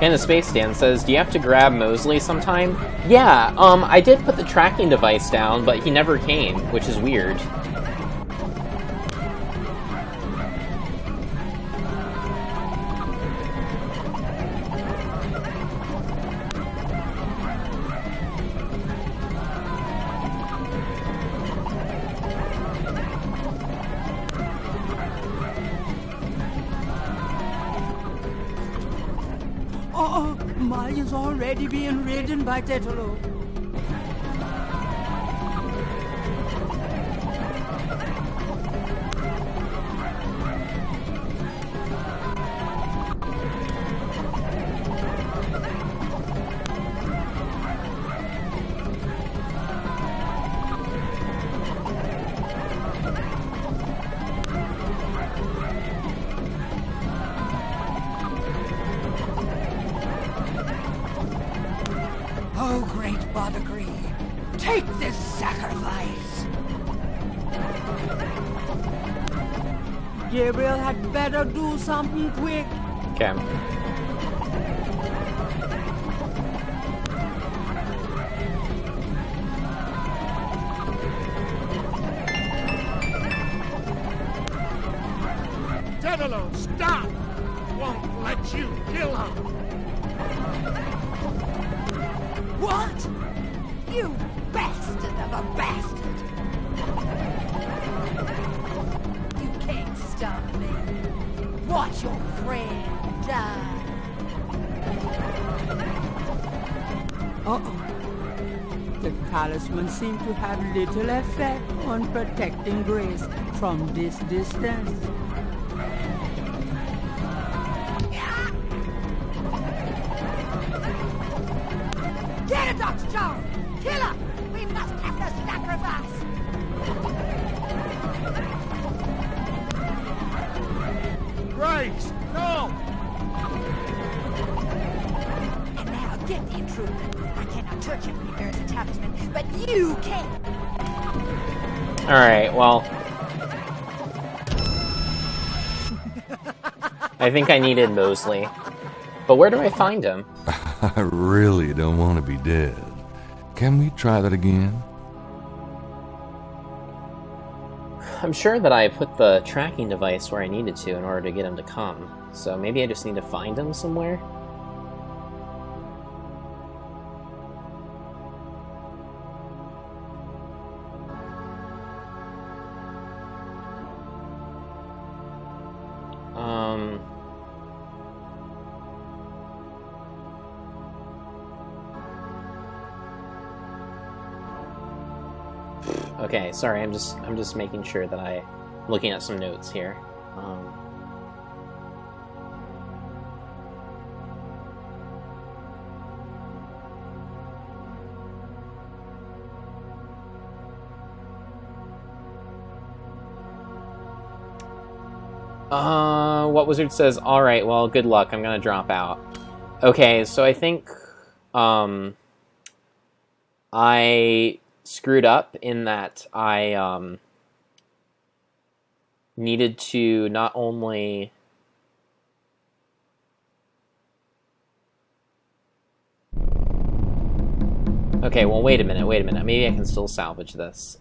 And the Space Stan says, do you have to grab Mosley sometime? Yeah, I did put the tracking device down, but he never came, which is weird. Oh, Malya's already being ridden by Tetelo. Oh, great Botagri, take this sacrifice. Gabriel had better do something quick. Okay. Tetelo, stop! Won't let you kill her! What? You bastard of a bastard! You can't stop me. Watch your friend die. Uh-oh. The talisman seemed to have little effect on protecting Grace from this distance. Get her, Dr. John! Kill her! We must have the sacrifice! Grace, no! And now get the intruder. I cannot touch him when he bears the talisman, but you can! Alright, well... I think I needed Mosley. But where do I find him? I really don't want to be dead. Can we try that again? I'm sure that I put the tracking device where I needed to in order to get him to come. So maybe I just need to find him somewhere? Okay, sorry, I'm just making sure that I'm looking at some notes here. What Wizard says, alright, well, good luck, I'm gonna drop out. Okay, so I think, I screwed up in that I, needed to not only... Okay, well, wait a minute. Maybe I can still salvage this.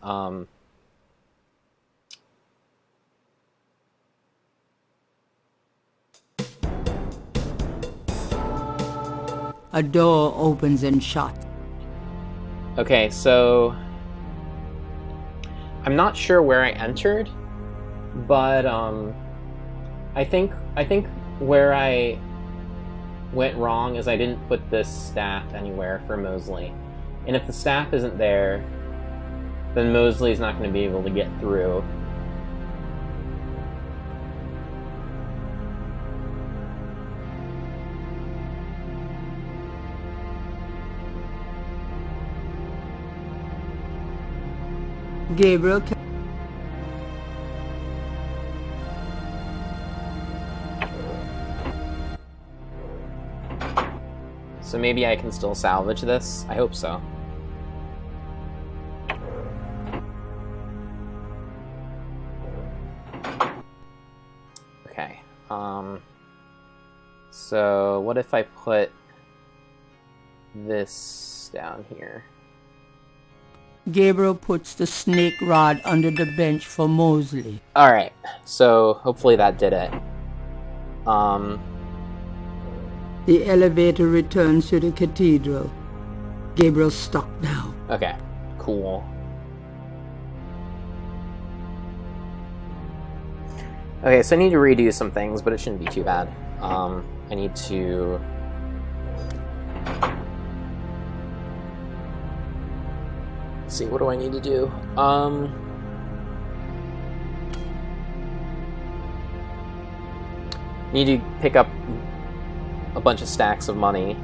A door opens and shuts. Okay, so... I'm not sure where I entered, but, I think where I went wrong is I didn't put this staff anywhere for Mosley. And if the staff isn't there, then Mosley's not going to be able to get through. Gabriel, So maybe I can still salvage this? I hope so. Okay. So what if I put this down here? Gabriel puts the snake rod under the bench for Mosley. Alright, so hopefully that did it. The elevator returns to the cathedral. Gabriel's stuck now. Okay, cool. Okay, so I need to redo some things, but it shouldn't be too bad. I need to... Let's see, what do I need to do? Need to pick up a bunch of stacks of money.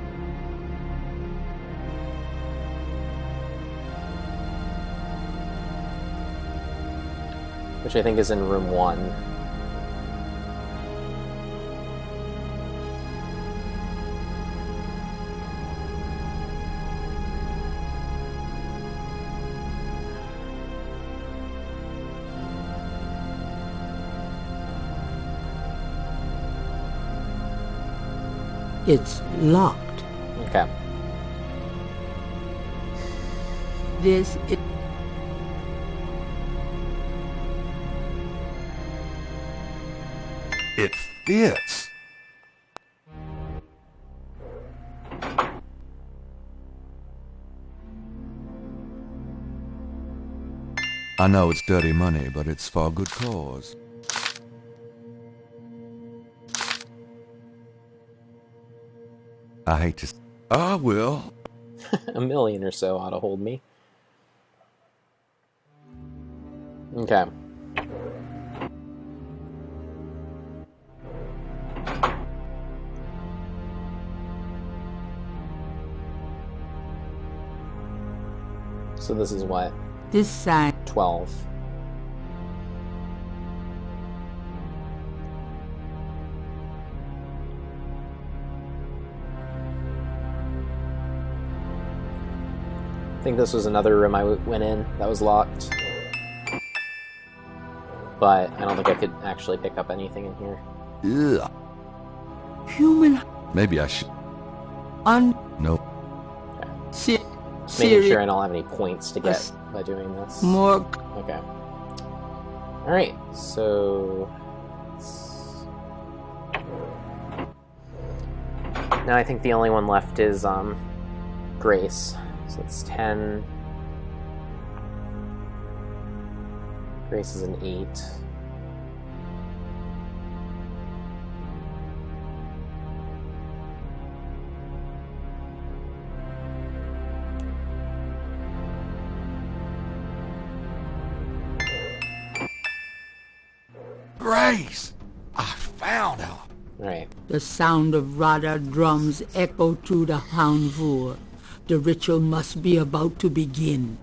Which I think is in room 1. It's locked. Okay. This is... It fits. I know it's dirty money, but it's for a good cause. I hate to... I will. A million or so ought to hold me. Okay. So this is what? This sign. 12. I think this was another room I went in that was locked. But I don't think I could actually pick up anything in here. Ugh. Human... Maybe I should... Nope. Okay. Just making sure I don't have any points to get by doing this. More... Okay. Alright, so... Now I think the only one left is, Grace. So it's 10. Grace is an 8. Grace! I found her. Right. The sound of Radha drums echo through the Houndvoor. The ritual must be about to begin.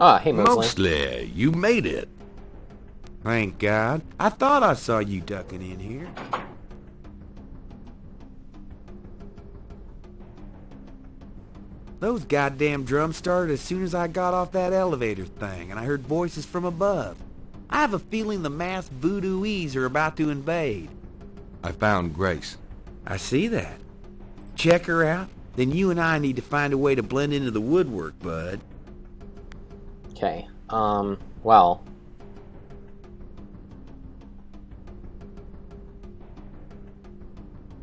Ah, hey, Mosley. Mostly, you made it. Thank God. I thought I saw you ducking in here. Those goddamn drums started as soon as I got off that elevator thing, and I heard voices from above. I have a feeling the masked voodooies are about to invade. I found Grace. I see that. Check her out, then you and I need to find a way to blend into the woodwork, bud. Okay, well...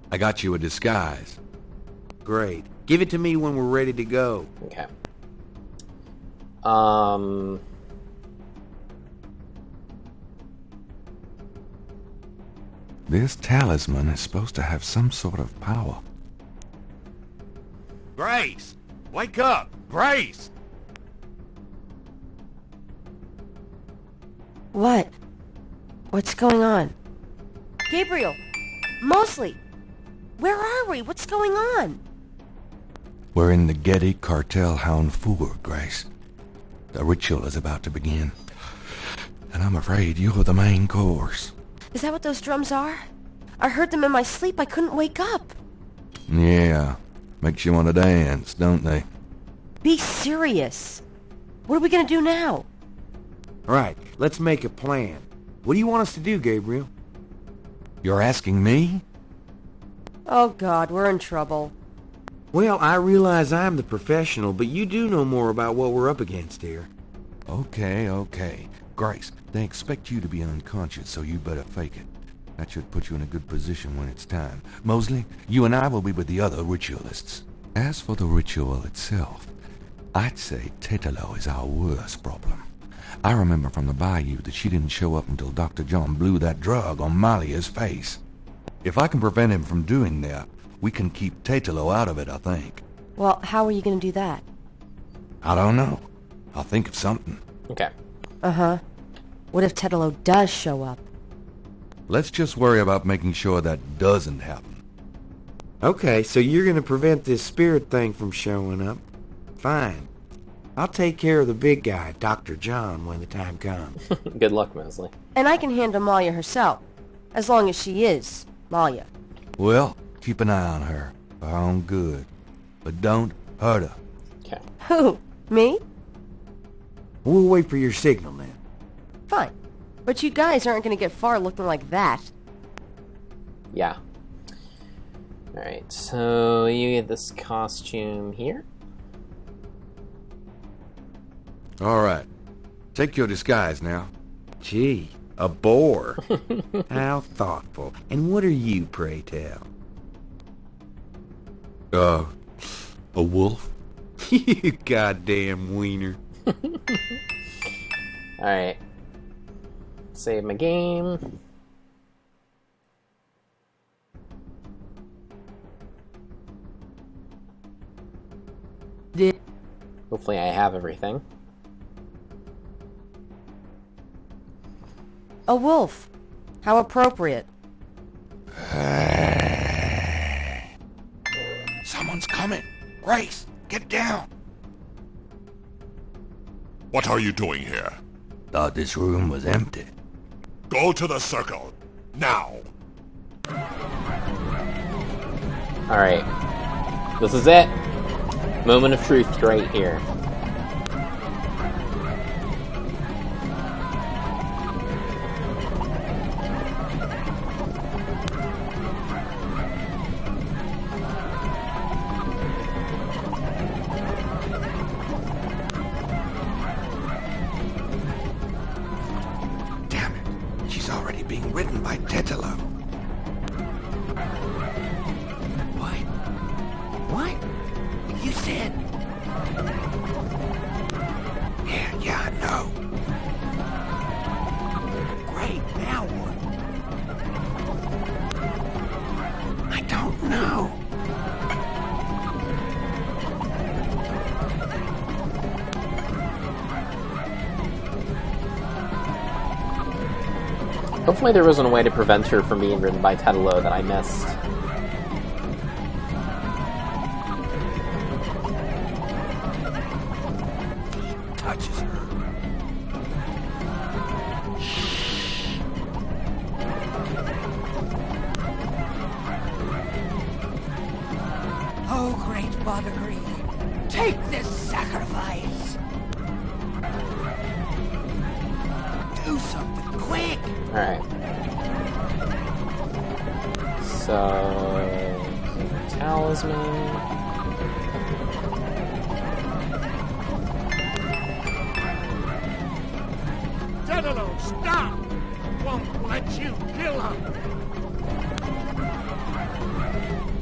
I got you a disguise. Great. Give it to me when we're ready to go. Okay. This talisman is supposed to have some sort of power. Grace! Wake up! Grace! What? What's going on? Gabriel! Mosley! Where are we? What's going on? We're in the Getty Cartel Hound Four, Grace. The ritual is about to begin. And I'm afraid you're the main course. Is that what those drums are? I heard them in my sleep. I couldn't wake up. Yeah. Makes you want to dance, don't they? Be serious. What are we gonna do now? Right, let's make a plan. What do you want us to do, Gabriel? You're asking me? Oh God, we're in trouble. Well, I realize I'm the professional, but you do know more about what we're up against here. Okay. Grace, they expect you to be unconscious, so you better fake it. That should put you in a good position when it's time. Mosley, you and I will be with the other ritualists. As for the ritual itself, I'd say Tetelo is our worst problem. I remember from the bayou that she didn't show up until Dr. John blew that drug on Malia's face. If I can prevent him from doing that, we can keep Tetelo out of it, I think. Well, how are you gonna do that? I don't know. I'll think of something. Okay. Uh-huh. What if Tetelo does show up? Let's just worry about making sure that doesn't happen. Okay, so you're gonna prevent this spirit thing from showing up. Fine. I'll take care of the big guy, Dr. John, when the time comes. Good luck, Mosley. And I can handle Malia herself. As long as she is Malia. Well, keep an eye on her, for her own good. But don't hurt her. Okay. Who? Me? We'll wait for your signal, then. Fine. But you guys aren't gonna get far looking like that. Yeah. Alright, so you get this costume here. All right. Take your disguise now. Gee, a boar. How thoughtful. And what are you, pray tell? A wolf? You goddamn wiener. Alright. Save my game. Hopefully I have everything. A wolf. How appropriate. Someone's coming. Grace, get down. What are you doing here? Thought this room was empty. Go to the circle. Now. Alright. This is it. Moment of truth right here. Damn it. She's already being ridden by Tetelo. What? You said... Yeah, I know. Great, now what? I don't know. Hopefully there wasn't a way to prevent her from being ridden by Tetelo that I missed. Touches her. Oh, great Father Green, take this sacrifice. Do something quick. Alright. So... talisman... Tetelo, stop! Won't let you kill her!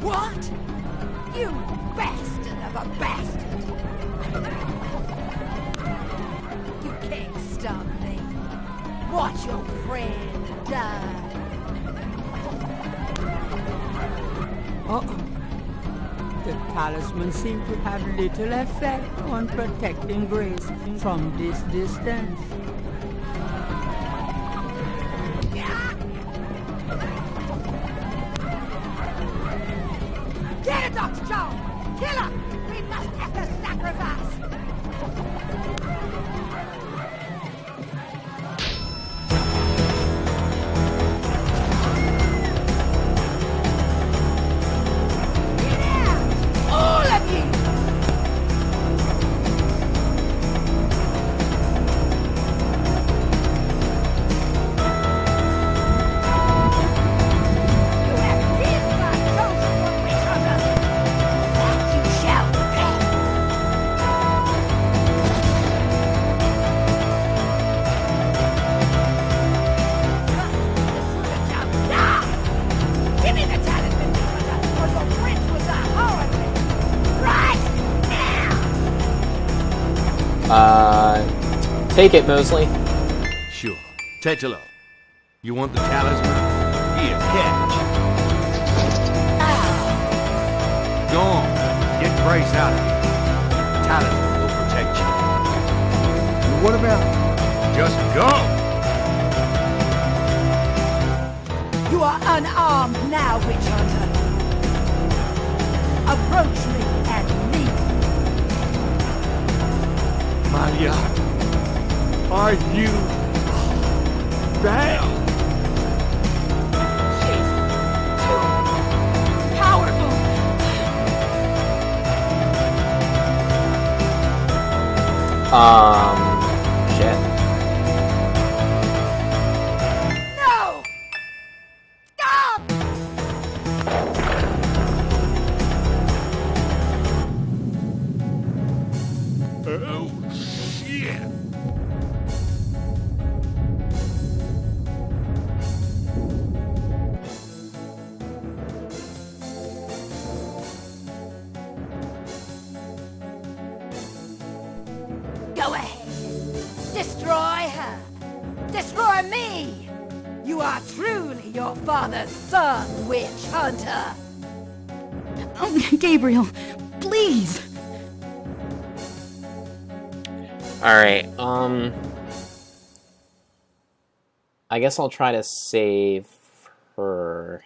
What? You bastard of a bastard! You can't stop me. Watch your friend die. Uh-oh. The talisman seemed to have little effect on protecting Grace from this distance. Get it, Dr. John! Kill her! We must have the sacrifice! Take it, Mosley. Sure. Tetelo. You want the talisman? Here, catch. Go on. Get Grace out of here. The talisman will protect you. Well, what about... Just go! You are unarmed now, witch hunter. Approach me and leave. Malia, are you there? She's too powerful. Shit. No! Stop! Oh, shit! Go ahead. Destroy her. Destroy me. You are truly your father's son, witch hunter. Oh, Gabriel, please! Alright, I guess I'll try to save her.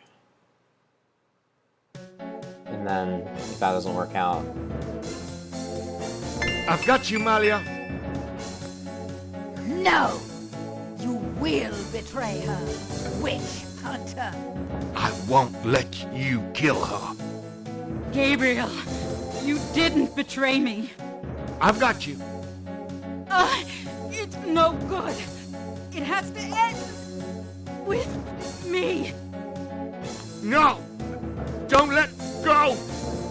And then, if that doesn't work out... I've got you, Malia. No! You will betray her, witch hunter. I won't let you kill her. Gabriel, you didn't betray me. I've got you. It's no good. It has to end with me. No! Don't let go!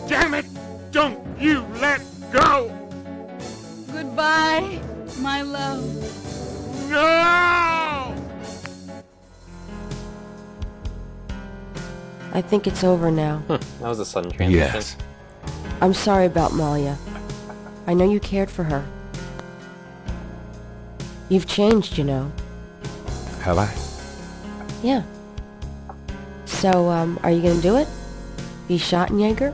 Damn it! Don't you let go! Goodbye, my love. No! I think it's over now. That was a sudden transition. Yes. I'm sorry about Malia. I know you cared for her. You've changed, you know. Have I? Yeah. So, are you gonna do it? Be Schottenjäger?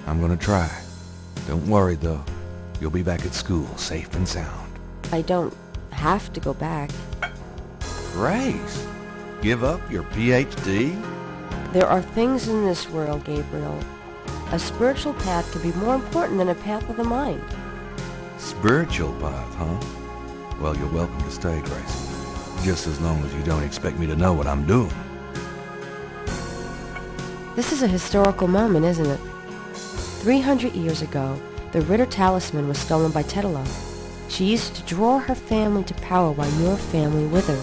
I'm gonna try. Don't worry, though. You'll be back at school, safe and sound. I don't have to go back. Grace, give up your PhD? There are things in this world, Gabriel. A spiritual path could be more important than a path of the mind. Spiritual path, huh? Well, you're welcome to stay, Gracie. Just as long as you don't expect me to know what I'm doing. This is a historical moment, isn't it? 300 years ago, the Ritter talisman was stolen by Tetelo. She used it to draw her family to power while your family withered.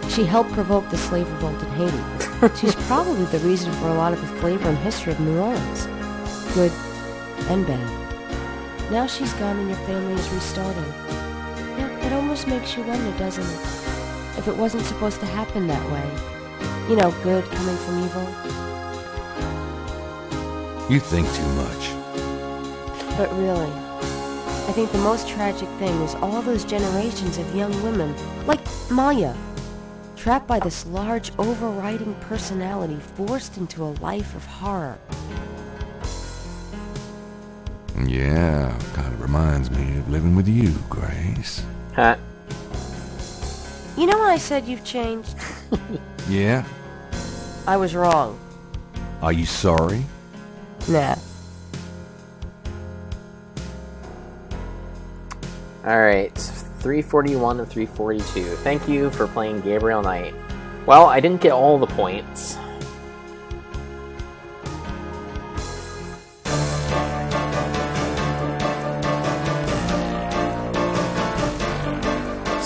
She helped provoke the slave revolt in Haiti. She's probably the reason for a lot of the flavor and history of New Orleans. Good and bad. Now she's gone and your family is restarting. Yeah, it almost makes you wonder, doesn't it? If it wasn't supposed to happen that way. You know, good coming from evil. You think too much. But really, I think the most tragic thing is all those generations of young women, like Maya, trapped by this large, overriding personality forced into a life of horror. Yeah, kind of reminds me of living with you, Grace. Huh? You know when I said you've changed? Yeah? I was wrong. Are you sorry? Nah. Alright, 341 and 342. Thank you for playing Gabriel Knight. Well, I didn't get all the points.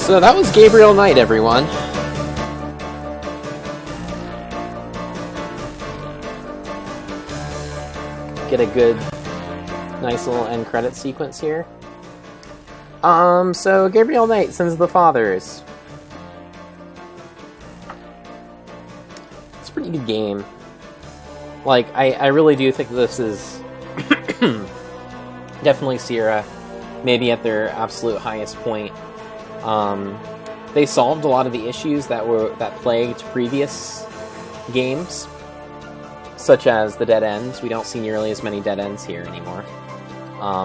So that was Gabriel Knight, everyone. Get a good, nice little end credit sequence here. So Gabriel Knight, Sins of the Fathers. It's a pretty good game. Like, I really do think this is definitely Sierra, maybe at their absolute highest point. They solved a lot of the issues that plagued previous games, such as the dead ends. We don't see nearly as many dead ends here anymore.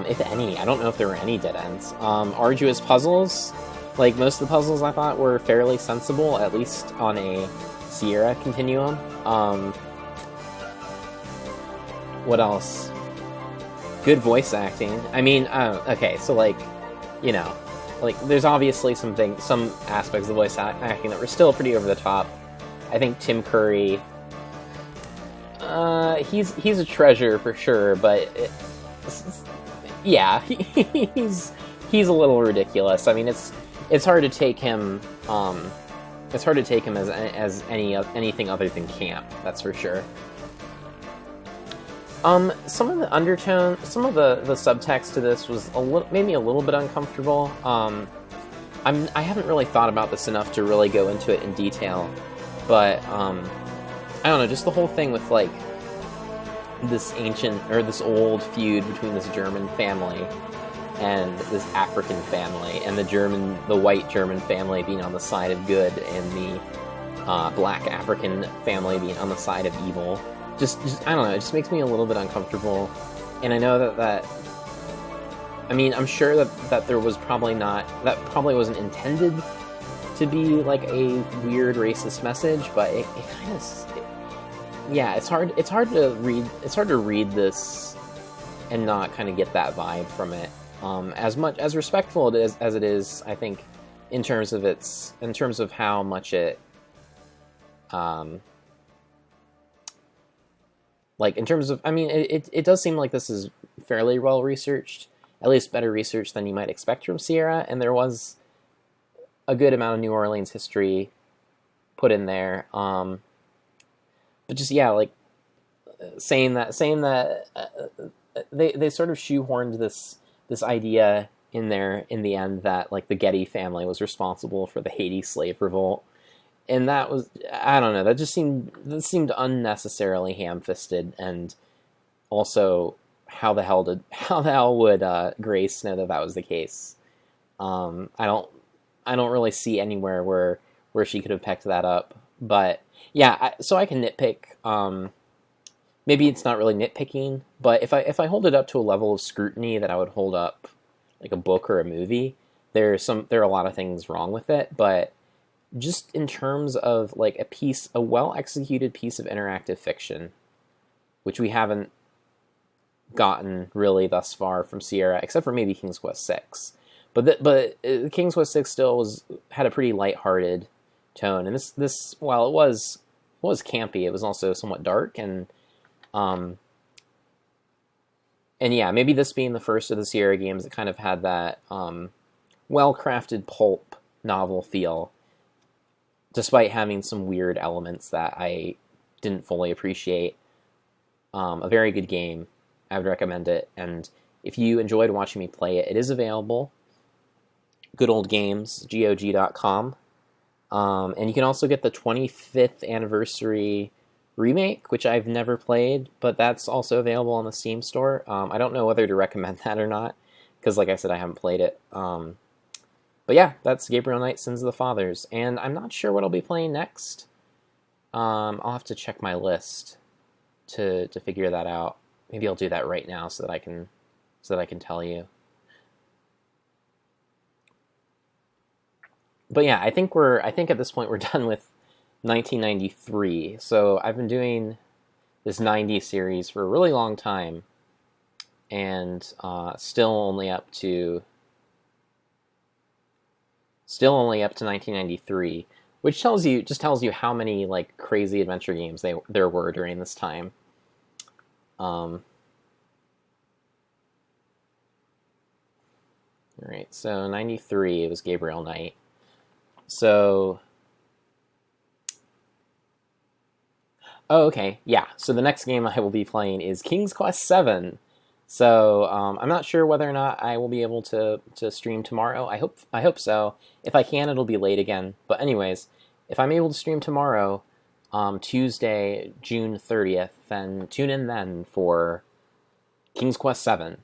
If any. I don't know if there were any dead ends. Arduous puzzles. Like, most of the puzzles I thought were fairly sensible, at least on a Sierra continuum. What else? Good voice acting. I mean, okay, so, like, you know, like, there's obviously some aspects of the voice acting that were still pretty over the top. I think Tim Curry, he's a treasure for sure, but yeah, he's a little ridiculous. I mean, it's hard to take him as anything other than camp. That's for sure. Some of the undertone, some of the subtext to this was made me a little bit uncomfortable. I haven't really thought about this enough to really go into it in detail, but I don't know, just the whole thing with, like, this old feud between this German family and this African family, and the white German family being on the side of good, and the black African family being on the side of evil. Just I don't know, it just makes me a little bit uncomfortable. And I know that I mean, I'm sure that there was probably wasn't intended to be like a weird racist message, but it kind of, yeah, it's hard to read this and not kind of get that vibe from it. As respectful as it is, I think, in terms of how much it, like, in terms of, I mean, it does seem like this is fairly well researched, at least better researched than you might expect from Sierra, and there was a good amount of New Orleans history put in there. But just, yeah, like, saying that they sort of shoehorned this idea in there in the end that, like, the Getty family was responsible for the Haiti slave revolt. And that was, I don't know, that seemed unnecessarily ham-fisted, and also, how the hell would Grace know that was the case? I don't really see anywhere where she could have picked that up. But yeah, so I can nitpick. Maybe it's not really nitpicking, but if I hold it up to a level of scrutiny that I would hold up like a book or a movie, there are a lot of things wrong with it. But just in terms of, like, a well-executed piece of interactive fiction, which we haven't gotten really thus far from Sierra, except for maybe King's Quest VI. But King's Quest VI still had a pretty lighthearted tone, and this while it was campy, it was also somewhat dark, and yeah, maybe this being the first of the Sierra games, it kind of had that well-crafted pulp novel feel, despite having some weird elements that I didn't fully appreciate. A very good game. I would recommend it. And if you enjoyed watching me play it, it is available. Good Old Games, GOG.com. And you can also get the 25th anniversary remake, which I've never played, but that's also available on the Steam store. I don't know whether to recommend that or not, because, like I said, I haven't played it. But yeah, that's Gabriel Knight, Sins of the Fathers. And I'm not sure what I'll be playing next. I'll have to check my list to figure that out. Maybe I'll do that right now so that I can tell you. But yeah, I think at this point we're done with 1993. So I've been doing this 90s series for a really long time, and still only up to 1993, which tells you how many like crazy adventure games there were during this time. All right, so 93 it was Gabriel Knight. So, oh, okay, yeah. So the next game I will be playing is King's Quest VII. So I'm not sure whether or not I will be able to stream tomorrow. I hope so. If I can, it'll be late again. But anyways, if I'm able to stream tomorrow, Tuesday, June 30th, then tune in then for King's Quest VII.